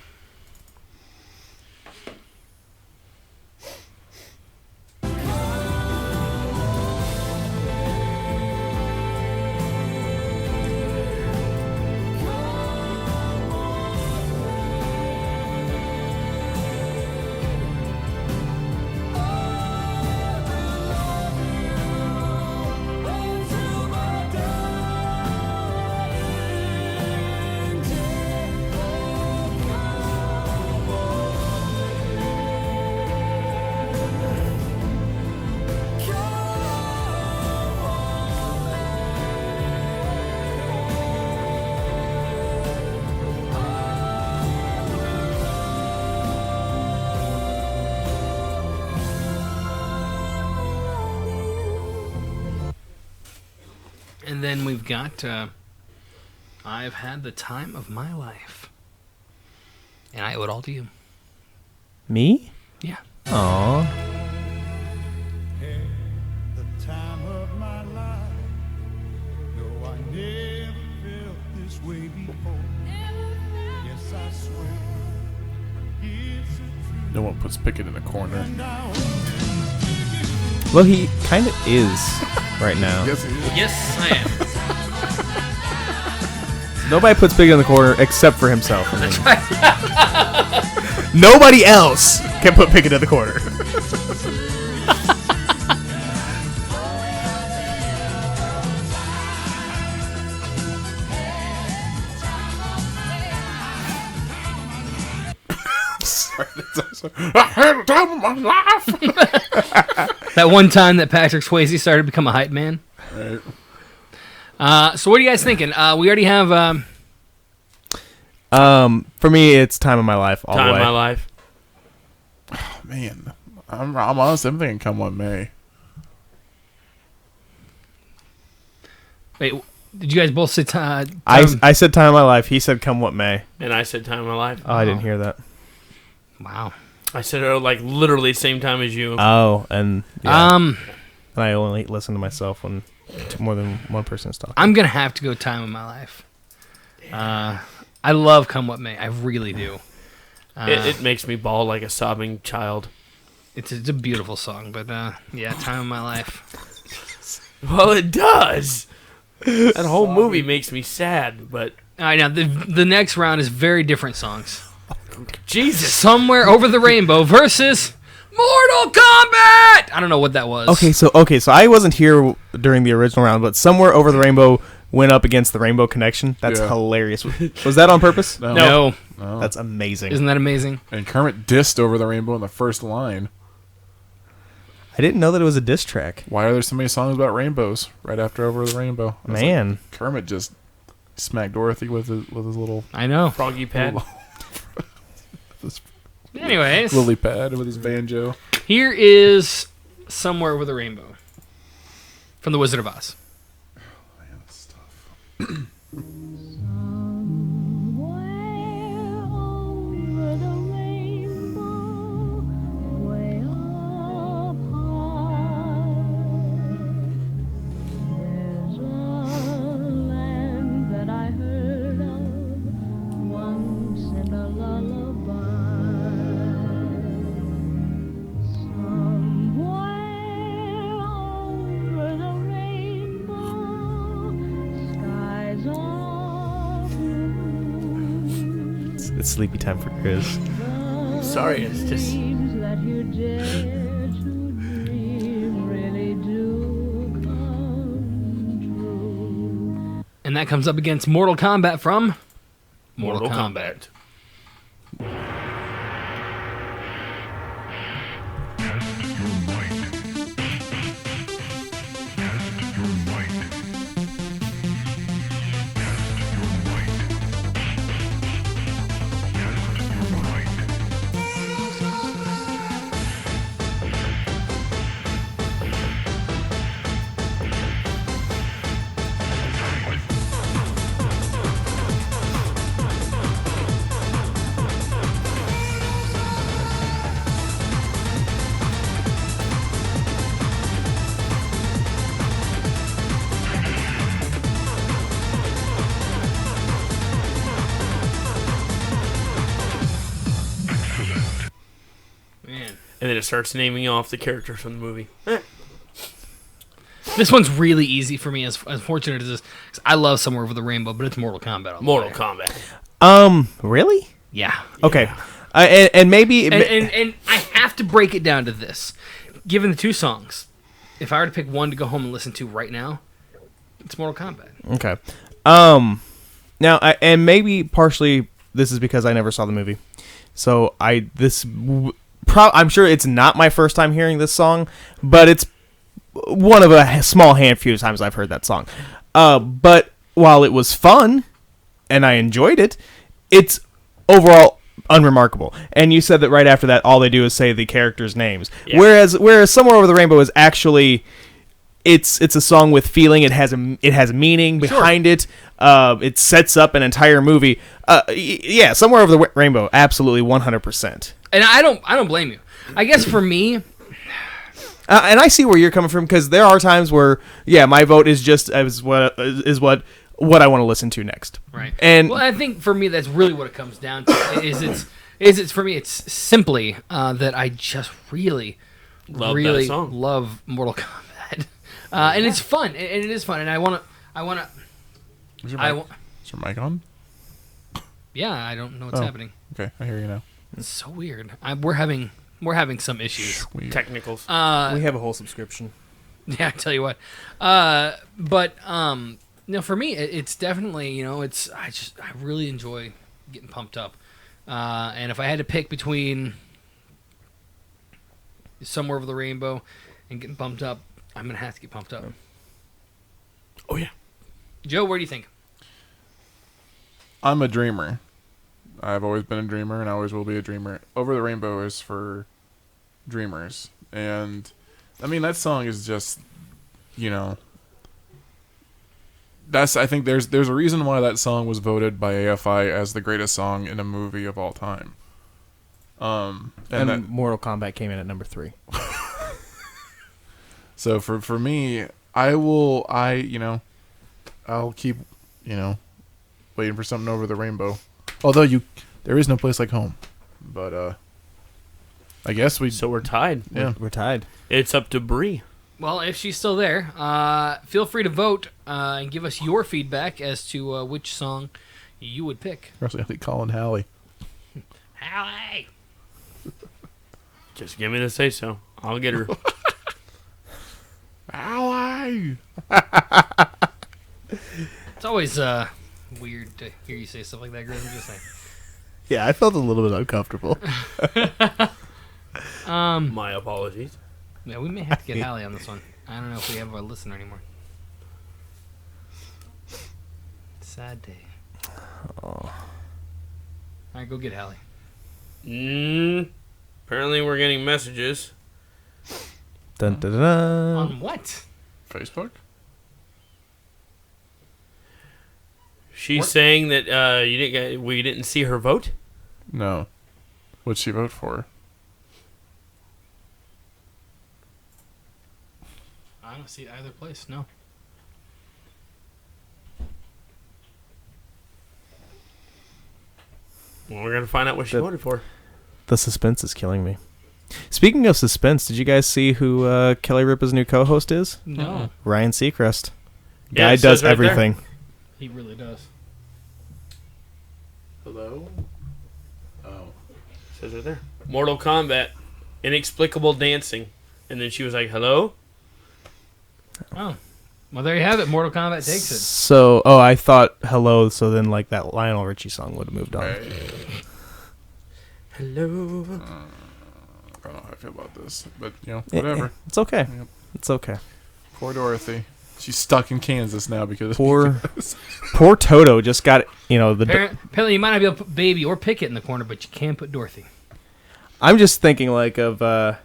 And then we've got I've Had the Time of My Life. And I owe it all to you. Me? Yeah. Aww. The time of my life. No, I never felt this way before. Yes, I swear. It's a truth. No one puts Pickett in a corner. Well, he kind of is right now. Yes, he is. Yes, I am. Nobody puts Big in the corner except for himself. I mean, nobody else can put Pickett in the corner. Sorry, that's awesome. I had the time of my life. That one time that Patrick Swayze started to become a hype man. Right. So what are you guys thinking? We already have... For me, it's Time of My Life all Time the of way. my life. Man, I'm honest. I'm thinking Come What May. Wait, did you guys both say time? I said Time of My Life. He said Come What May. And I said time of my life. Oh, I didn't hear that. Wow. I said it like literally same time as you. Oh, and yeah. Um, And I only listen to myself when more than one person is talking. I'm going to have to go Time of My Life. I love Come What May. I really do. It makes me bawl like a sobbing child. It's a beautiful song, but yeah, Time of My Life. Well, it does. That whole movie makes me sad, but All right, now the next round is very different songs. Jesus. Somewhere Over the Rainbow versus Mortal Kombat. I don't know what that was. Okay, so I wasn't here during the original round, but Somewhere Over the Rainbow went up against the Rainbow Connection. That's Yeah. hilarious. Was that on purpose? No. That's amazing. Isn't that amazing? And Kermit dissed Over the Rainbow in the first line. I didn't know that it was a diss track. Why are there so many songs about rainbows right after Over the Rainbow? I was like, Man. Kermit just smacked Dorothy with his little I know. Froggy Pad. Anyways, lily pad with his banjo. here is Somewhere Over the Rainbow from The Wizard of Oz. Man, this stuff. It's sleepy time for Chris. Sorry, it's just. And that comes up against Mortal Kombat from Mortal Kombat. Man. And then it starts naming off the characters from the movie. This one's really easy for me, as fortunate as this. 'Cause I love Somewhere Over the Rainbow, but it's Mortal Kombat. all the Mortal way. Kombat. Really? Yeah. Okay. And maybe... And I have to break it down to this. Given the two songs, if I were to pick one to go home and listen to right now, it's Mortal Kombat. Okay. Now, and maybe partially this is because I never saw the movie. So I'm sure it's not my first time hearing this song, but it's one of a small handful of times I've heard that song. But while it was fun and I enjoyed it, it's overall unremarkable. And you said that right after that, all they do is say the characters' names. Yeah. Whereas Somewhere Over the Rainbow is actually... It's a song with feeling. It has a meaning behind it. It sets up an entire movie. Yeah, Somewhere Over the Rainbow, absolutely 100%. And I don't blame you. I guess for me, And I see where you're coming from, because there are times where, yeah, my vote is just as what I want to listen to next. right? And Well, I think for me that's really what it comes down to. It's for me. It's simply that I just really Love that song. love Mortal Kombat. And it's fun, and it is fun, and I wanna, Is your I mic, wa- is your mic on? yeah, I don't know what's Oh. happening. Okay, I hear you now. It's so weird. We're having some issues. Weird. Technicals. we have a whole subscription. Yeah, I tell you what. But for me, it's definitely I really enjoy getting pumped up, and if I had to pick between Somewhere Over the Rainbow and getting pumped up, I'm gonna have to get pumped up. Oh, yeah. Joe, where do you think? I'm a dreamer. I've always been a dreamer, and I always will be a dreamer. Over the Rainbow is for dreamers, and I mean that song is just, I think there's a reason why that song was voted by AFI as the greatest song in a movie of all time. And that, Mortal Kombat came in at number 3. so for me, I'll keep, waiting for something over the rainbow. Although there is no place like home. But I guess So we're tied. yeah. We're tied. It's up to Bree. Well, if she's still there, feel free to vote and give us your feedback as to which song you would pick. Actually, I think Colin Halley. Hallie! Just give me the say so. I'll get her. Halley. It's always weird to hear you say stuff like that, Grizz. I'm just saying. Yeah, I felt a little bit uncomfortable. My apologies. Yeah, we may have to get Hallie on this one. I don't know if we have a listener anymore. Sad day. All right, go get Hallie. Apparently, we're getting messages. Dun, dun, dun, dun. On what? Facebook? She's saying that we didn't see her vote. No. What'd she vote for? I don't see either place. No. Well, we're gonna find out what she voted for. The suspense is killing me. Speaking of suspense, did you guys see who Kelly Ripa's new co-host is? No. Ryan Seacrest. Yeah, Guy it does says right there. everything. He really does. Hello? Oh. Says right there. Mortal Kombat, inexplicable dancing, and then she was like, "Hello." Oh. Well, there you have it. Mortal Kombat takes it. So, I thought hello, so then like that Lionel Richie song would have moved on. Hello. I don't know how I feel about this, but, Eh, whatever. It's okay. Yep. It's okay. Poor Dorothy. She's stuck in Kansas now because... Poor Toto just got, Apparently, you might not be able to put Baby or Pickett in the corner, but you can put Dorothy. I'm just thinking like of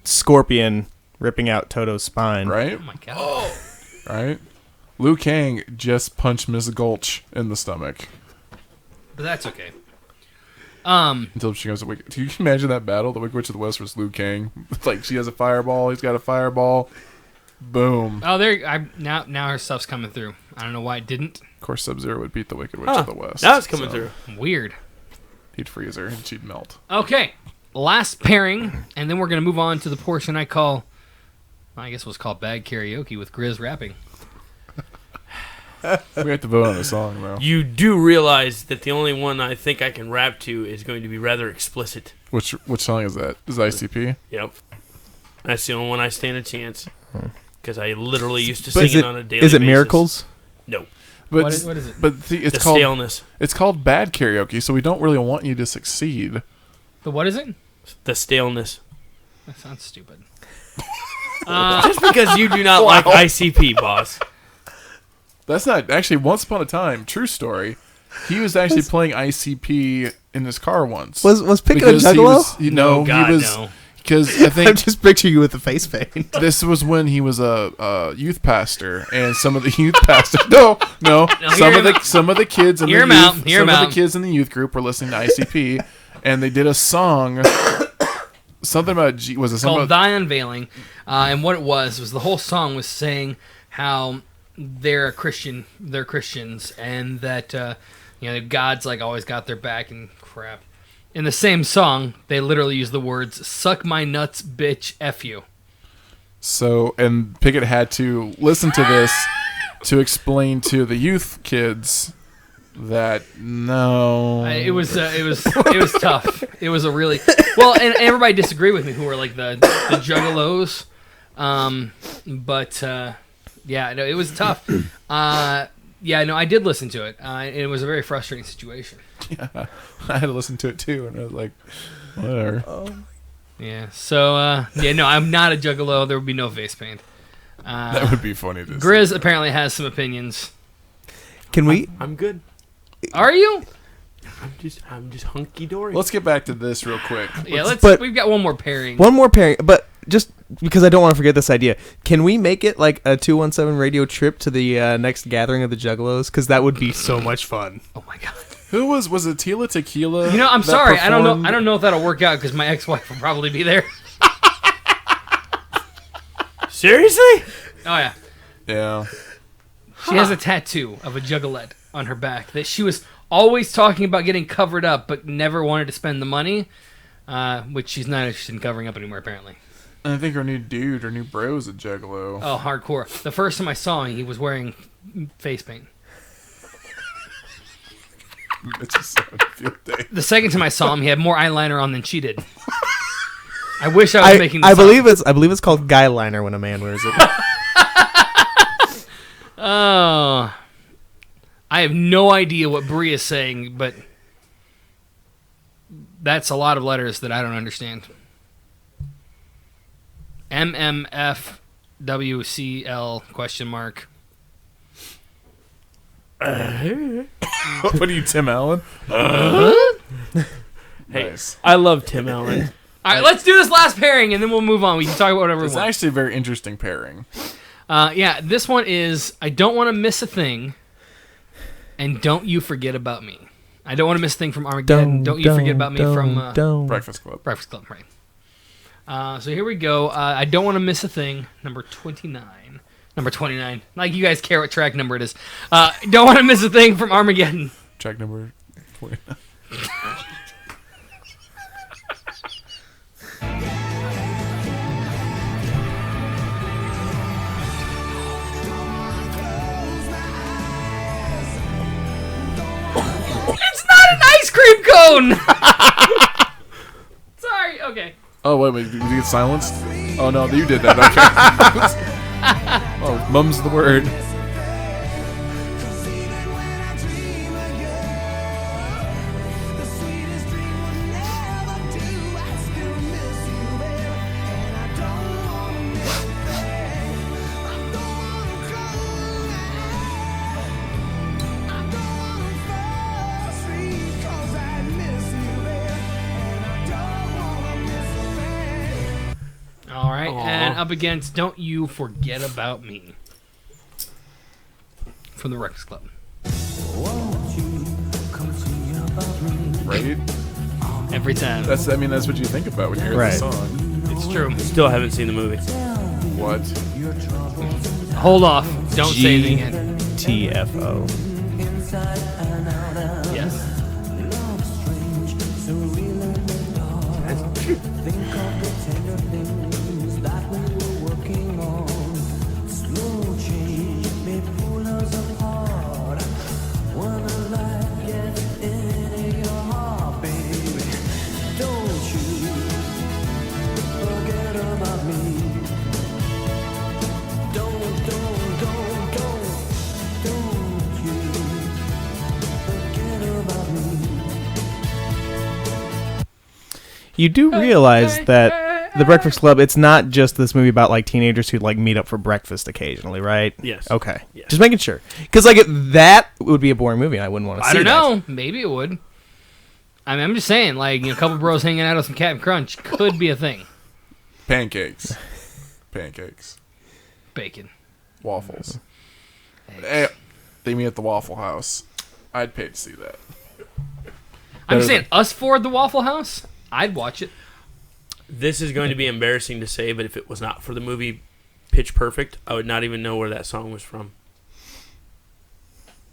Scorpion ripping out Toto's spine. Right? Oh, my God. Right? Liu Kang just punched Miss Gulch in the stomach. But that's okay. Until she goes to Wicked. Can you imagine that battle? The Wicked Witch of the West versus Liu Kang. Like, she has a fireball, he's got a fireball. Boom. Oh, now her stuff's coming through. I don't know why it didn't. Of course, Sub-Zero would beat the Wicked Witch of the West. Now it's coming so through. Weird. He'd freeze her and she'd melt. Okay. Last pairing, and then we're going to move on to the portion I call, I guess what's called Bag Karaoke with Grizz rapping. We have to vote on the song, though. You do realize that the only one I think I can rap to is going to be rather explicit. Which song is that? Is it ICP? Yep. That's the only one I stand a chance. Because I literally used to But sing it on a daily is it basis. Miracles? No. But What is it? But it's The called staleness. It's called bad karaoke, so we don't really want you to succeed. But what is it? The staleness. That sounds stupid. Just because you do not like ICP, boss. That's not actually. Once upon a time, true story. He was actually playing ICP in his car once. Was Pickett a Because he juggalo? was, no, God, he was no. because I I'm think just picturing you with the face paint. this was when he was a youth pastor, and some of the youth pastors. No, some hear of him the some of the kids in Hear the him out, youth, hear some him of out. the kids in the youth group were listening to ICP, and they did a song. Something about was it It's something called about Thy Unveiling. And what it was the whole song was saying how they're Christians, and that God's like always got their back and crap. In the same song, they literally use the words "suck my nuts, bitch, f you." So, and Pickett had to listen to this to explain to the youth kids that no, It was tough. It was a really well, and everybody disagreed with me who were like the juggalos, but yeah, no, it was tough. Yeah, no, I did listen to it. It was a very frustrating situation. I had to listen to it too, and I was like, whatever. Yeah, so yeah, no, I'm not a juggalo. There would be no face paint. That would be funny to Grizz apparently has some opinions. Can we? I'm good. Are you? I'm just hunky dory. Let's get back to this real quick. Yeah, but- we've got one more pairing. One more pairing, but just because I don't want to forget this idea, can we make it like a 217 radio trip to the next gathering of the Juggalos? Because that would be so much fun. Oh my god. Who was it? Tila Tequila? You know, I'm that sorry. I don't know. performed? I don't know if that'll work out because my ex-wife will probably be there. Seriously? Oh yeah. Yeah. She has a tattoo of a juggalette on her back that she was always talking about getting covered up, but never wanted to spend the money, which she's not interested in covering up anymore, apparently. And I think her new bro is a juggalo. Oh, hardcore. The first time I saw him, he was wearing face paint. It's just so field day. The second time I saw him, he had more eyeliner on than she did. I wish I was making this I up. believe it's called guy liner when a man wears it. Oh. I have no idea what Brie is saying, but that's a lot of letters that I don't understand. MMFWCL question mark. What are you, Tim Allen? Hey, Nice. I love Tim Allen. All right, let's do this last pairing, and then we'll move on. We can talk about whatever we It's want. actually a very interesting pairing. Yeah, this one is I Don't Want to Miss a Thing, and Don't You Forget About Me. I Don't Want to Miss a Thing from Armageddon. Don't You Forget About Me from Breakfast Club. Breakfast Club, right. So here we go. I Don't Want to Miss a Thing, number 29. Number 29. Like you guys care what track number it is. Don't Want to Miss a Thing from Armageddon. Track number 20. It's not an ice cream cone! Sorry, okay. Oh, wait, did you get silenced? Oh, no, you did that. Okay. Oh, mum's the word. All right, Aw. and up against Don't You Forget About Me from the Breakfast Club. Right? Every time. That's what you think about when you hear Right. the song. It's true. Still haven't seen the movie. What? Hold off. Don't say anything yet. TFO. Yes. You do realize that the Breakfast Club, it's not just this movie about like teenagers who like meet up for breakfast occasionally, right? Yes. Okay. Yes. Just making sure. Because like that would be a boring movie and I wouldn't want to see I don't that. know. Maybe it would. I'm just saying, like, a couple bros hanging out with some Captain Crunch could be a thing. Pancakes. Pancakes. Bacon. Waffles. Eggs. Hey, they meet at the Waffle House. I'd pay to see that. I'm saying us four at the Waffle House, I'd watch it. This is going to be embarrassing to say, but if it was not for the movie Pitch Perfect, I would not even know where that song was from.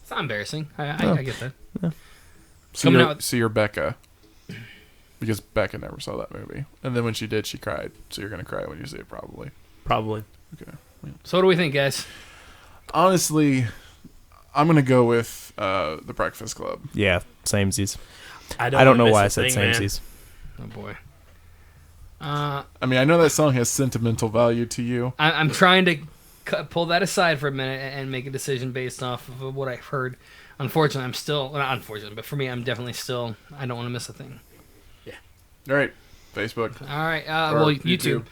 It's not embarrassing. I get that. So Coming you're, out with- so you're Becca. Because Becca never saw that movie. And then when she did, she cried. So you're going to cry when you see it, probably. Probably. Okay. So what do we think, guys? Honestly, I'm going to go with The Breakfast Club. Yeah, samesies. I I don't know miss why a I said thing, man. samesies. Oh, boy. I mean, I know that song has sentimental value to you. I'm trying to pull that aside for a minute and make a decision based off of what I've heard. Unfortunately, I'm still... Well, not unfortunately, but for me, I'm definitely still... I don't want to miss a thing. All right. Facebook. All right. Or Well, YouTube.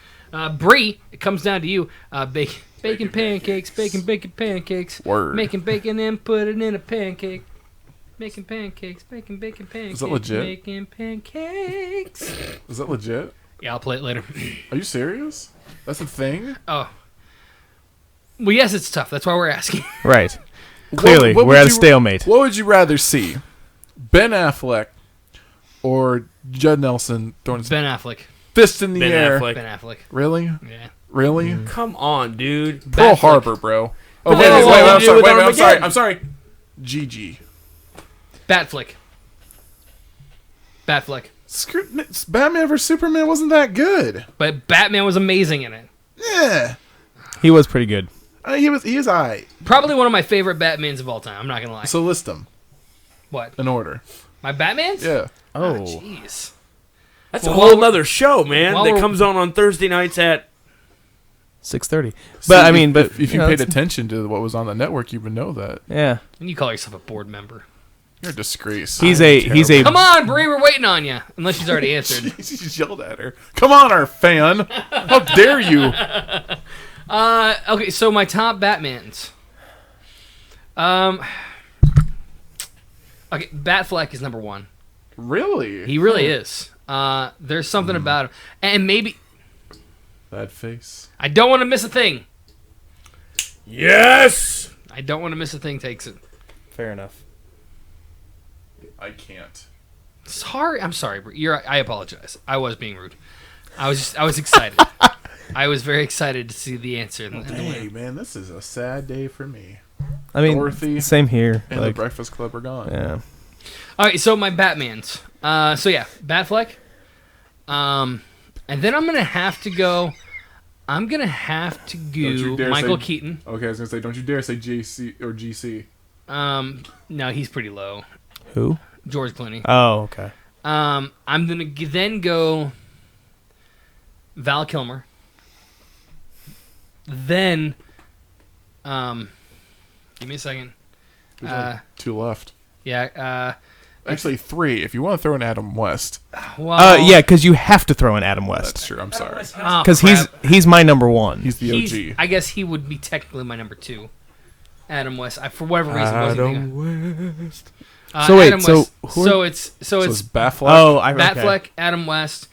Bree, it comes down to you. Bacon pancakes, bacon pancakes. Word. Making bacon and put it in a pancake. Making pancakes, bacon pancakes. Is that legit? Making pancakes. Is that legit? Yeah, I'll play it later. Are you serious? That's a thing? Oh. Well, yes, it's tough. That's why we're asking. Right. Clearly, What we're would at a you- stalemate. What would you rather see? Ben Affleck or Judd Nelson throwing his Ben Affleck. fist in the Ben air? Affleck. Ben Affleck. Really? Yeah. Really? Come on, dude. Pearl Batfleck. Harbor, bro. Oh, But wait, that has wait, nothing I'm to do sorry. with Wait, I'm sorry. Armageddon. I'm sorry. GG. Batflick. Batflick. Batman vs Superman wasn't that good. But Batman was amazing in it. Yeah, He was pretty good. he is alright. Probably one of my favorite Batmans of all time. I'm not going to lie. So list them What? in order. My Batmans? Yeah. Oh, jeez. That's Well, a while whole we're- nother show, man. while That we're- comes on Thursday nights at... 6:30. See, But I mean, if you know, paid it's- attention to what was on the network, you would know that. Yeah. And you call yourself a board member. You're a disgrace. He's a Come on, Bree, we're waiting on you. Unless she's already answered. He just yelled at her. Come on, our fan. How dare you? Okay, so my top Batmans. Okay, Batfleck is number one. Really? He really is. There's something about him, and maybe That face. I don't want to miss a thing. Yes. I don't want to miss a thing. Takes it. fair enough. I can't. Sorry, I'm sorry. Bree. I apologize. I was being rude. I was excited. I was very excited to see the answer. Hey, man, this is a sad day for me. I mean, Dorothy same here. And the Like, Breakfast Club are gone. yeah. All right, so my Batmans. So yeah, Batfleck. And then I'm gonna have to go. I'm gonna have to you go dare Michael say- Keaton. Okay, I was gonna say, don't you dare say JC or GC. No, he's pretty low. Who? George Clooney. Oh, okay. I'm gonna then go Val Kilmer. Then, give me a second. There's only 2 left. Yeah. Actually, 3. If you want to throw in Adam West, Well. Yeah, because you have to throw in Adam West that's true. I'm sorry. Oh, because crap. he's my number one. He's the OG. I guess he would be technically my number 2. Adam West. For whatever reason, wasn't thinking. West. So wait, Adam so West. who So it's so it's Batfleck. Oh, I Batfleck, Adam West,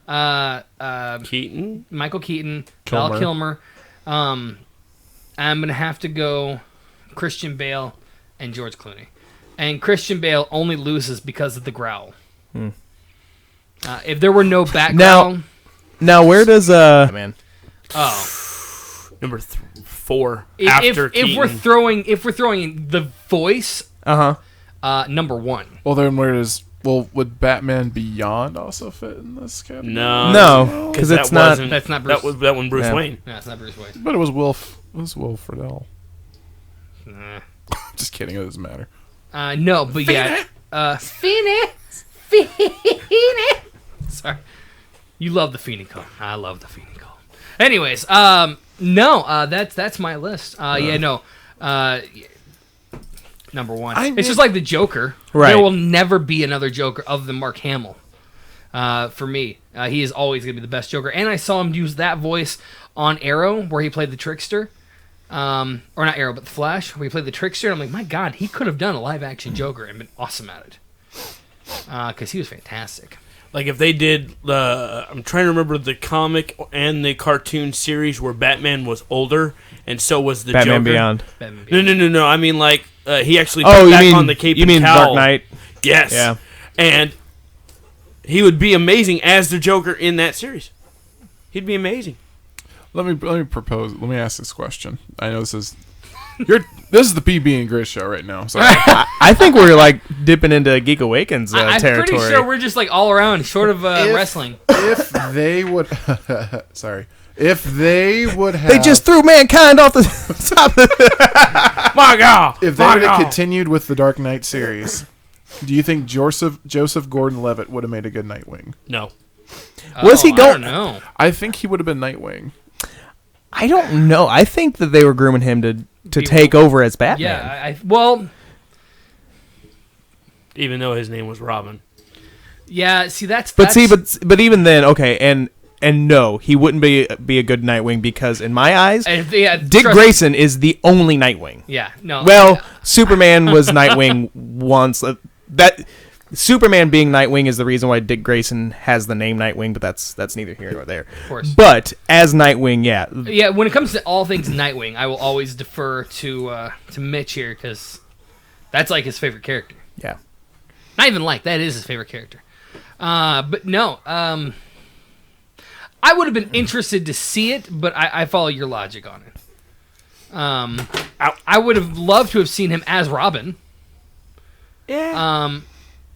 Keaton. Michael Keaton, Val Kilmer. Kilmer. I'm gonna have to go Christian Bale and George Clooney, and Christian Bale only loses because of the growl. If there were no Bat growl, Now where does man? Number 4. if after if we're Keaton. throwing the voice, number 1. Well, then where does... Well, would Batman Beyond also fit in this category? No, because it's not. That's not Bruce. That one Bruce Yeah. Wayne. No, it's not Bruce Wayne. But it was Will Friedle. Nah. Just kidding. It doesn't matter. No, but yeah. Phoenix. Sorry. You love the Phoenix call. I love the Phoenix call. Anyways, no, that's my list. Yeah, no. Number 1. It's just like the Joker. Right. There will never be another Joker other than Mark Hamill. For me, he is always going to be the best Joker. And I saw him use that voice on Arrow, where he played the Trickster. Or not Arrow, but the Flash, where he played the Trickster. I'm like, my God, he could have done a live-action Joker and been awesome at it. Because he was fantastic. Like if they did, I'm trying to remember the comic and the cartoon series where Batman was older, and so was the Batman Joker. Beyond. Batman Beyond. No. I mean, like he actually Oh, put you back mean on the cape. you and mean cowl. Dark Knight? Yes. Yeah. And he would be amazing as the Joker in that series. He'd be amazing. Let me propose. Let me ask this question. I know this is this is the PB and Grit show right now. So I think we're like dipping into Geek Awakens I'm territory. pretty sure we're just like all around, short of wrestling. if they would, sorry, if they would have, They just threw mankind off the top. My God! if they would have continued with the Dark Knight series, do you think Joseph Gordon-Levitt would have made a good Nightwing? No. Was he I going- don't know. I think he would have been Nightwing. I don't know. I think that they were grooming him to Be- take over as Batman. Yeah, well, Even though his name was Robin. yeah. See, that's. But even then, okay, and no, he wouldn't be a good Nightwing because in my eyes, yeah, Dick trust- Grayson is the only Nightwing. Yeah, no. Well, Superman was Nightwing once. That Superman being Nightwing is the reason why Dick Grayson has the name Nightwing, but that's neither here nor there. Of course. But as Nightwing, yeah, Yeah, when it comes to all things Nightwing, I will always defer to Mitch here because that's like his favorite character. yeah. Not even like that is his favorite character. But no, I would have been interested to see it, but I follow your logic on it. I would have loved to have seen him as Robin. Yeah.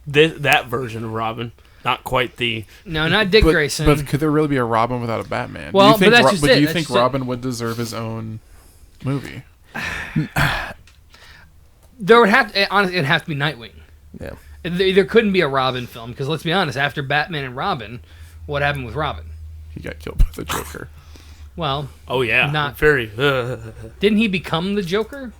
That version of Robin, not quite the. No, not Dick Grayson. But could there really be a Robin without a Batman? Well, do you think but that's just do it. you That's think just it. Robin would deserve his own movie? There would have to, honestly, it'd have to be Nightwing. Yeah. There couldn't be a Robin film because let's be honest, after Batman and Robin, what happened with Robin? He got killed by the Joker. Well, Oh yeah. Not- very. didn't he become the Joker?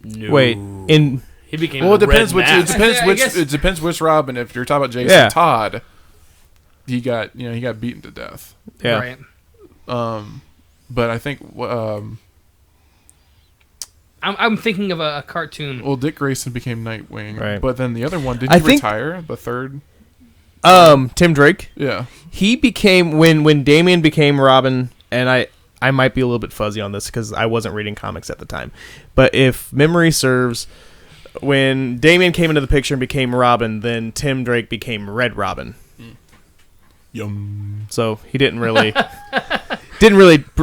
No. Wait, in He became. Well, it the depends Red which. It Mask. depends I which. guess- It depends which Robin. If you're talking about Jason Yeah. Todd, he got beaten to death. Yeah. Right. But I think I'm thinking of a cartoon. well, Dick Grayson became Nightwing, Right. but then the other one did I he think- retire? The third, Tim Drake. yeah. He became when Damian became Robin, and I might be a little bit fuzzy on this because I wasn't reading comics at the time. But if memory serves, when Damian came into the picture and became Robin, then Tim Drake became Red Robin. Yum. So he didn't really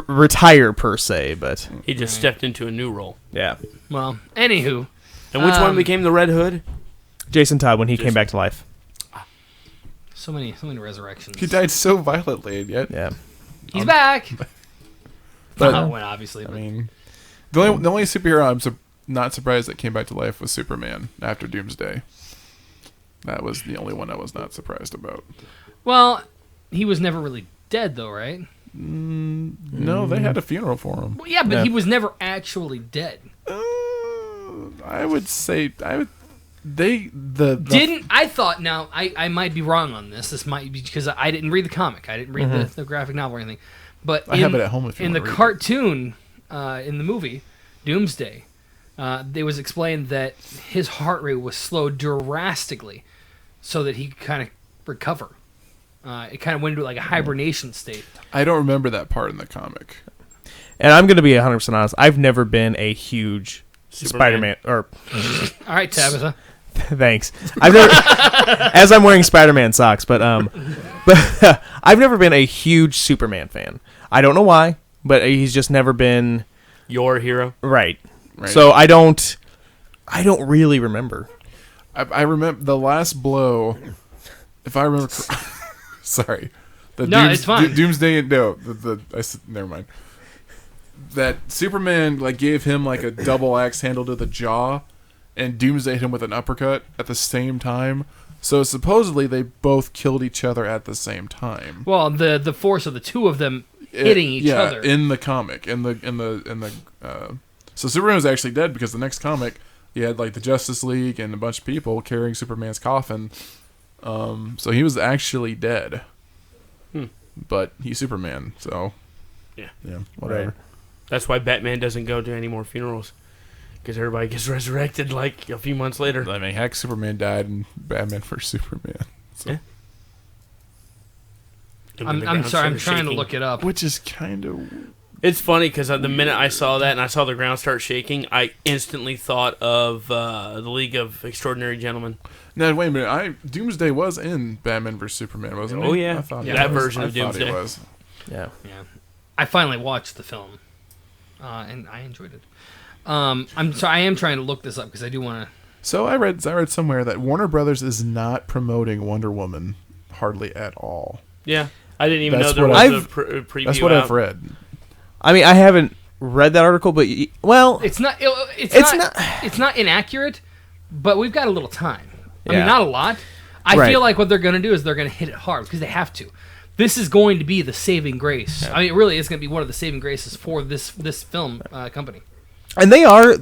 retire per se, but He just stepped into a new role. yeah. Well, anywho, And which one became the Red Hood? Jason Todd when he came back to life. so many resurrections. He died so violently, and yet Yeah. He's back. But- Well, obviously. I But mean, the only superhero I'm not surprised that came back to life was Superman after Doomsday. That was the only one I was not surprised about. well, he was never really dead, though, right? No, they had a funeral for him. Well, yeah, but Yeah. he was never actually dead. I would say the Didn't I thought? Now I might be wrong on this. This might be because I didn't read the comic. I didn't read the graphic novel or anything. But I have it at home if you in the wanna read it. cartoon, in the movie Doomsday, it was explained that his heart rate was slowed drastically, so that he could kind of recover. It kind of went into like a hibernation state. I don't remember that part in the comic. And I'm going to be 100% honest. I've never been a huge Superman. Spider-Man or All right, Tabitha. thanks. I've never as I'm wearing Spider-Man socks, but I've never been a huge Superman fan. I don't know why, but he's just never been Your hero. right. Right. So I don't really remember. I remember the last blow. If I remember, sorry, No, it's fine. Doomsday. No, never mind. That Superman gave him a double axe handle to the jaw, and Doomsday hit him with an uppercut at the same time. So supposedly they both killed each other at the same time. Well, the force of the two of them hitting each other. in the comic. So Superman was actually dead because the next comic you had the Justice League and a bunch of people carrying Superman's coffin. So he was actually dead. But he's Superman, so Yeah. whatever. Right. That's why Batman doesn't go to any more funerals. Because everybody gets resurrected a few months later. I mean, heck, Superman died in Batman vs Superman. So. Yeah. And when I'm the ground sorry. I'm started trying to shaking. look it up. Which is kind of... It's funny because the minute I saw that and I saw the ground start shaking, I instantly thought of the League of Extraordinary Gentlemen. Now, wait a minute. Doomsday was in Batman vs Superman, wasn't he? Oh, yeah. I thought Yeah, that he was. version I of thought he Doomsday. was. Yeah. Yeah, I finally watched the film, and I enjoyed it. I'm sorry. I am trying to look this up because I do want to. So I read somewhere that Warner Brothers is not promoting Wonder Woman hardly at all. Yeah. I didn't even That's know there what was I've- a preview That's what out. I've read. I mean, I haven't read that article, but well, It's not. It's It's not. It's not inaccurate, but we've got a little time. I Yeah. mean, not a lot. I Right. feel like what they're going to do is they're going to hit it hard because they have to. This is going to be the saving grace. I mean, it really is going to be one of the saving graces for this film company. and they are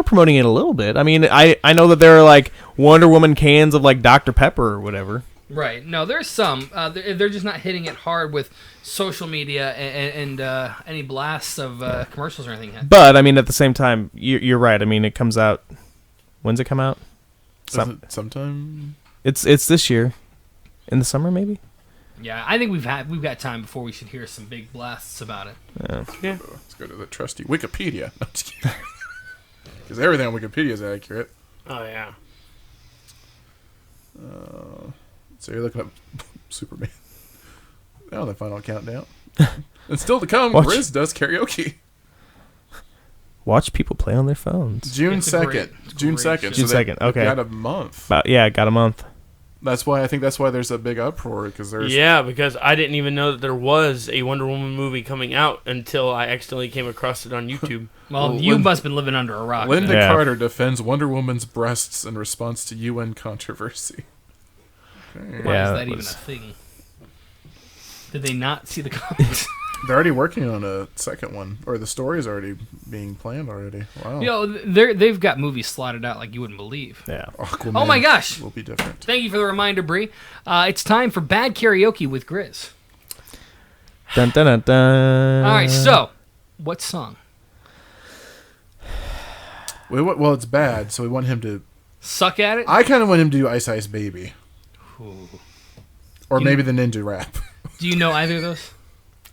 promoting it a little bit. I mean, I know that there are Wonder Woman cans of Dr. Pepper or whatever. Right. No, there's some. They're just not hitting it hard with social media and any blasts of commercials or anything. Yet. But I mean, at the same time, you're right. I mean, it comes out. When's it come out? Sometime. It's this year, in the summer maybe. Yeah, I think we've got time before we should hear some big blasts about it. Let's go to the trusty Wikipedia. No, just kidding. Because everything on Wikipedia is accurate. Oh, yeah. So you're looking up Superman. Now the final countdown. And still to come, Watch. Riz does karaoke. Watch people play on their phones. June It's a great- 2nd. it's a June great 2nd. show. June 2nd, okay. Got a month. About got a month. That's why there's a big uproar because there's Yeah, because I didn't even know that there was a Wonder Woman movie coming out until I accidentally came across it on YouTube. Well, Well, you Lin- must have been living under a rock. Linda Yeah. Carter defends Wonder Woman's breasts in response to UN controversy. Why Yeah, is that that even a was- thing? Did they not see the comments? They're already working on a second one, or the story's already being planned already. Wow. You know, they've got movies slotted out like you wouldn't believe. Yeah. Aquaman Oh my gosh. will be different. Thank you for the reminder, Bree. It's time for Bad Karaoke with Grizz. Dun, dun, dun, dun. All right, so what song? Well, it's bad, so we want him to. Suck at it? I kind of want him to do Ice Ice Baby, Ooh. or maybe the Ninja Rap. Do you know either of those?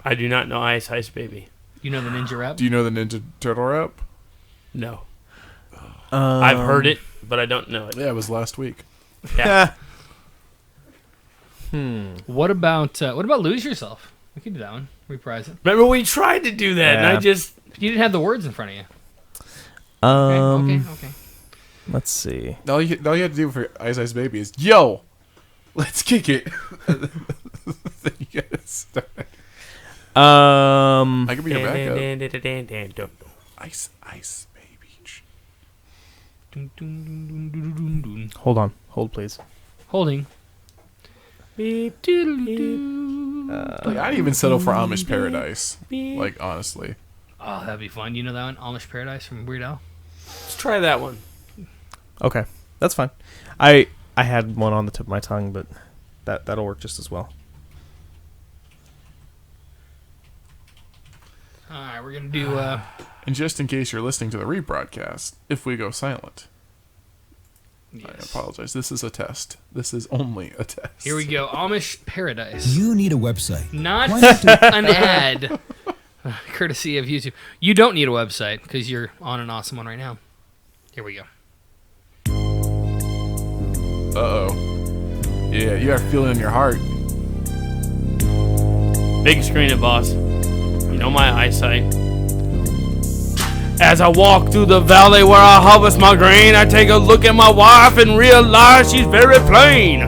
I do not know Ice Ice Baby. You know the Ninja Rap? Do you know the Ninja Turtle Rap? No. I've heard it, but I don't know it. Yeah, it was last week. Yeah. What about Lose Yourself? We could do that one. Reprise it. Remember we tried to do that, and Yeah. I just... You didn't have the words in front of you. Okay. Let's see. All you have to do for Ice Ice Baby is, yo, let's kick it. Then you gotta start. I can be your backup. Ice Ice Baby. Dun, dun, dun, dun, dun, dun, dun. Hold on. Hold, please. Holding. Beep, doodle-doo. Like, I'd even settle for Amish Paradise. Like, honestly. Oh, that'd be fun. You know that one? Amish Paradise from Weird Al? Let's try that one. Okay, that's fine. I had one on the tip of my tongue, but that'll work just as well. All right, we're going to do... And just in case you're listening to the rebroadcast, if we go silent, I yes. apologize. This is a test. This is only a test. Here we go. Amish Paradise. You need a website. Not Why not do- an ad. Courtesy of YouTube. You don't need a website because you're on an awesome one right now. Here we go. Uh-oh. Yeah, you have a feeling in your heart. Big screen it, boss. You know my eyesight. As I walk through the valley where I harvest my grain, I take a look at my wife and realize she's very plain.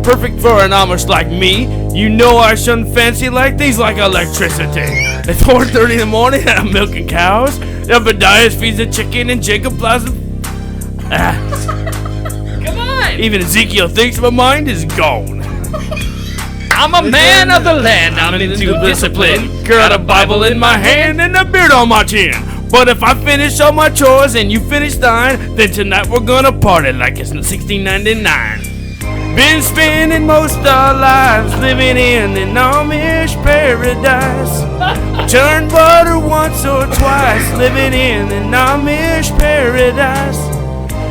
Perfect for an Amish like me. You know I shouldn't fancy like things like electricity. It's 4:30 in the morning and I'm milking cows. Obadiah feeds a chicken and Jacob plows Come on! Even Ezekiel thinks my mind is gone. I'm a man of the land. I'm into discipline. Got a Bible in my hand and a beard on my chin. But if I finish all my chores and you finish thine, then tonight we're gonna party like it's 1699. Been spending most our lives living in an Amish paradise. Turned butter once or twice, living in an Amish paradise.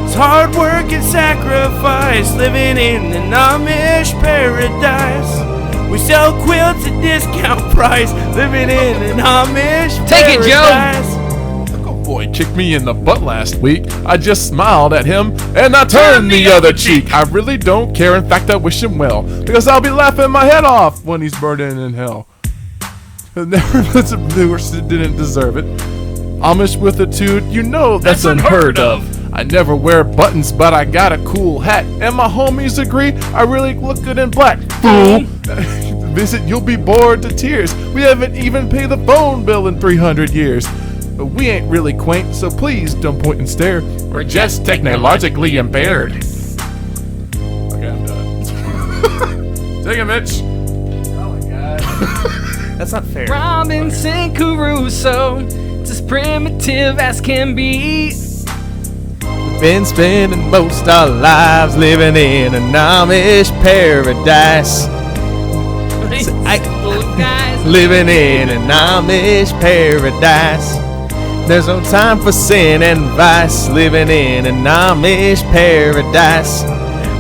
It's hard work and sacrifice, living in an Amish paradise. We sell quilts at discount price, living in an Amish Take it, Joe. paradise. Boy kicked me in the butt last week. I just smiled at him and I turned the other cheek. I really don't care. In fact, I wish him well because I'll be laughing my head off when he's burning in hell. Never didn't deserve it. Amish with a toot, you know that's unheard of. I never wear buttons, but I got a cool hat, and my homies agree I really look good in black. Fool. Visit, you'll be bored to tears. We haven't even paid the phone bill in 300 years. But we ain't really quaint, so please don't point and stare. We're just technologically impaired. Okay, I'm done. Take it, Mitch. That's not fair. Robinson Crusoe. It's as primitive as can be. We've been spending most our lives living in an Amish paradise. Little guys. Living in an Amish paradise. There's no time for sin and vice. Living in an Amish paradise.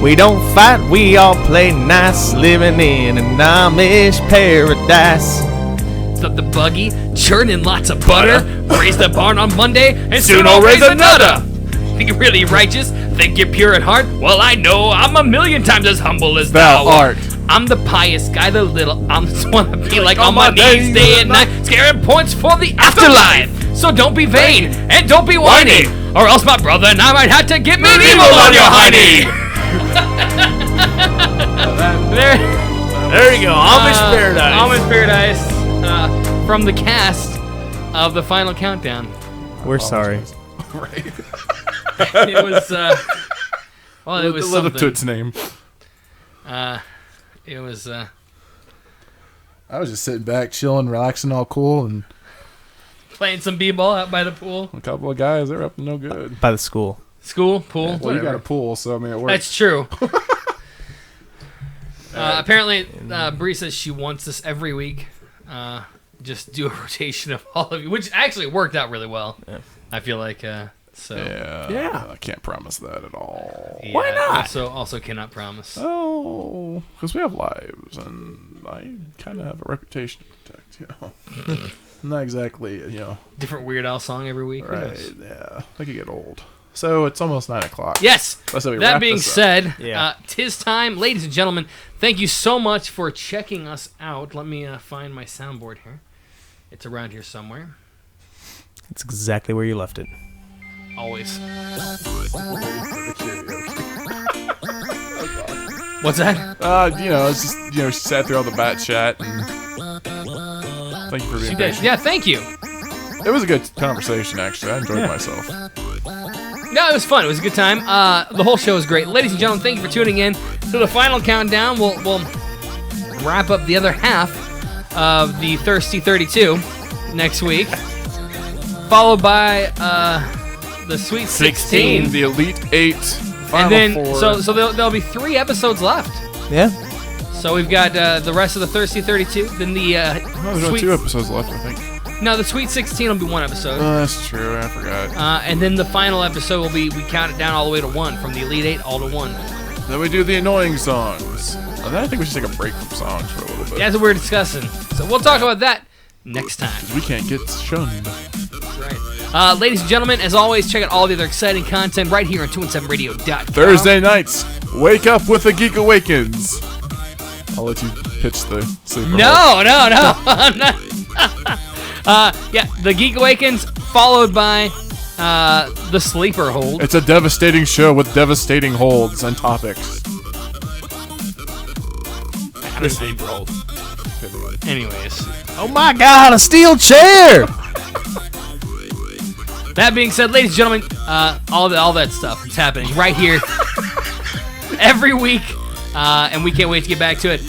We don't fight, we all play nice. Living in an Amish paradise. Up the buggy, churning lots of butter. Raise the barn on Monday, and soon I'll I'll raise raise another. Think you're really righteous? Think you're pure at heart? Well, I know I'm a million times as humble as thou art. I'm the pious guy, the little. I'm just wanna be like on my knees day and night, scaring points for the afterlife. So don't be vain and don't be whiny, or else my brother and I might have to get medieval on your hiney. There you go, Amish paradise. Amish Paradise. From the cast of the Final Countdown. We're sorry. Right. It was. Well, it was Live up to something. its name. It was. I was just sitting back, chilling, relaxing, all cool, and Playing some b-ball out by the pool. a couple of guys, they were up to no good. By the school. School, pool, Well, you whatever. got a pool, so I mean, it works. That's true. Apparently, Bree says she wants this every week. Just do a rotation of all of you, which actually worked out really well. Yeah. I feel like so. Yeah. I can't promise that at all. Yeah, Why not? Also cannot promise. Oh, because we have lives, and I kind of have a reputation to protect. Not exactly, Different Weird Al song every week. Who right? knows? Yeah, I could get old. So it's almost 9 o'clock. Yes. Let's say we That wrap being this up. said, Yeah. 'tis time, ladies and gentlemen. Thank you so much for checking us out. Let me find my soundboard here. It's around here somewhere. It's exactly where you left it. Always. What's that? It's just she sat through all the bat chat. And thank you for being patient. Yeah, thank you. It was a good conversation, actually. I enjoyed myself. No, it was fun. It was a good time. The whole show was great. Ladies and gentlemen, thank you for tuning in to the final countdown. We'll wrap up the other half of the Thirsty 32 next week, followed by the Sweet 16. The Elite 8. And Final then, Four. so there'll be 3 episodes left. Yeah. So we've got the rest of the Thirsty 32. Then the There's only 2 episodes left, I think. No, the Sweet 16 will be 1 episode. That's true. I forgot. And then the final episode will be, we count it down all the way to 1, from the Elite 8 all to 1. Then we do the annoying songs. And then I think we should take a break from songs for a little bit. That's what we're discussing. So we'll talk about that next time. We can't get shunned. Right. Ladies and gentlemen, as always, check out all the other exciting content right here on 217radio.com. Thursday nights, wake up with the Geek Awakens. I'll let you pitch the sleeper. No. I'm not. Yeah, the Geek Awakens, followed by the Sleeper Hold. It's a devastating show with devastating holds and topics. The Sleeper Hold. Anyways. Oh my God, a steel chair! That being said, ladies and gentlemen, all that stuff is happening right here every week, and we can't wait to get back to it.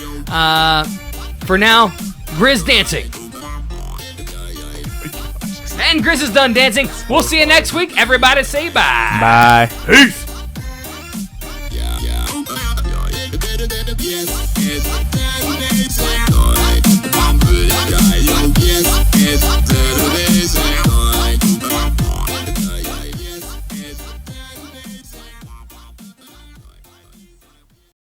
For now, Grizz dancing. And Grizz is done dancing. We'll see you next week. Everybody say bye. Bye. Peace. Yeah.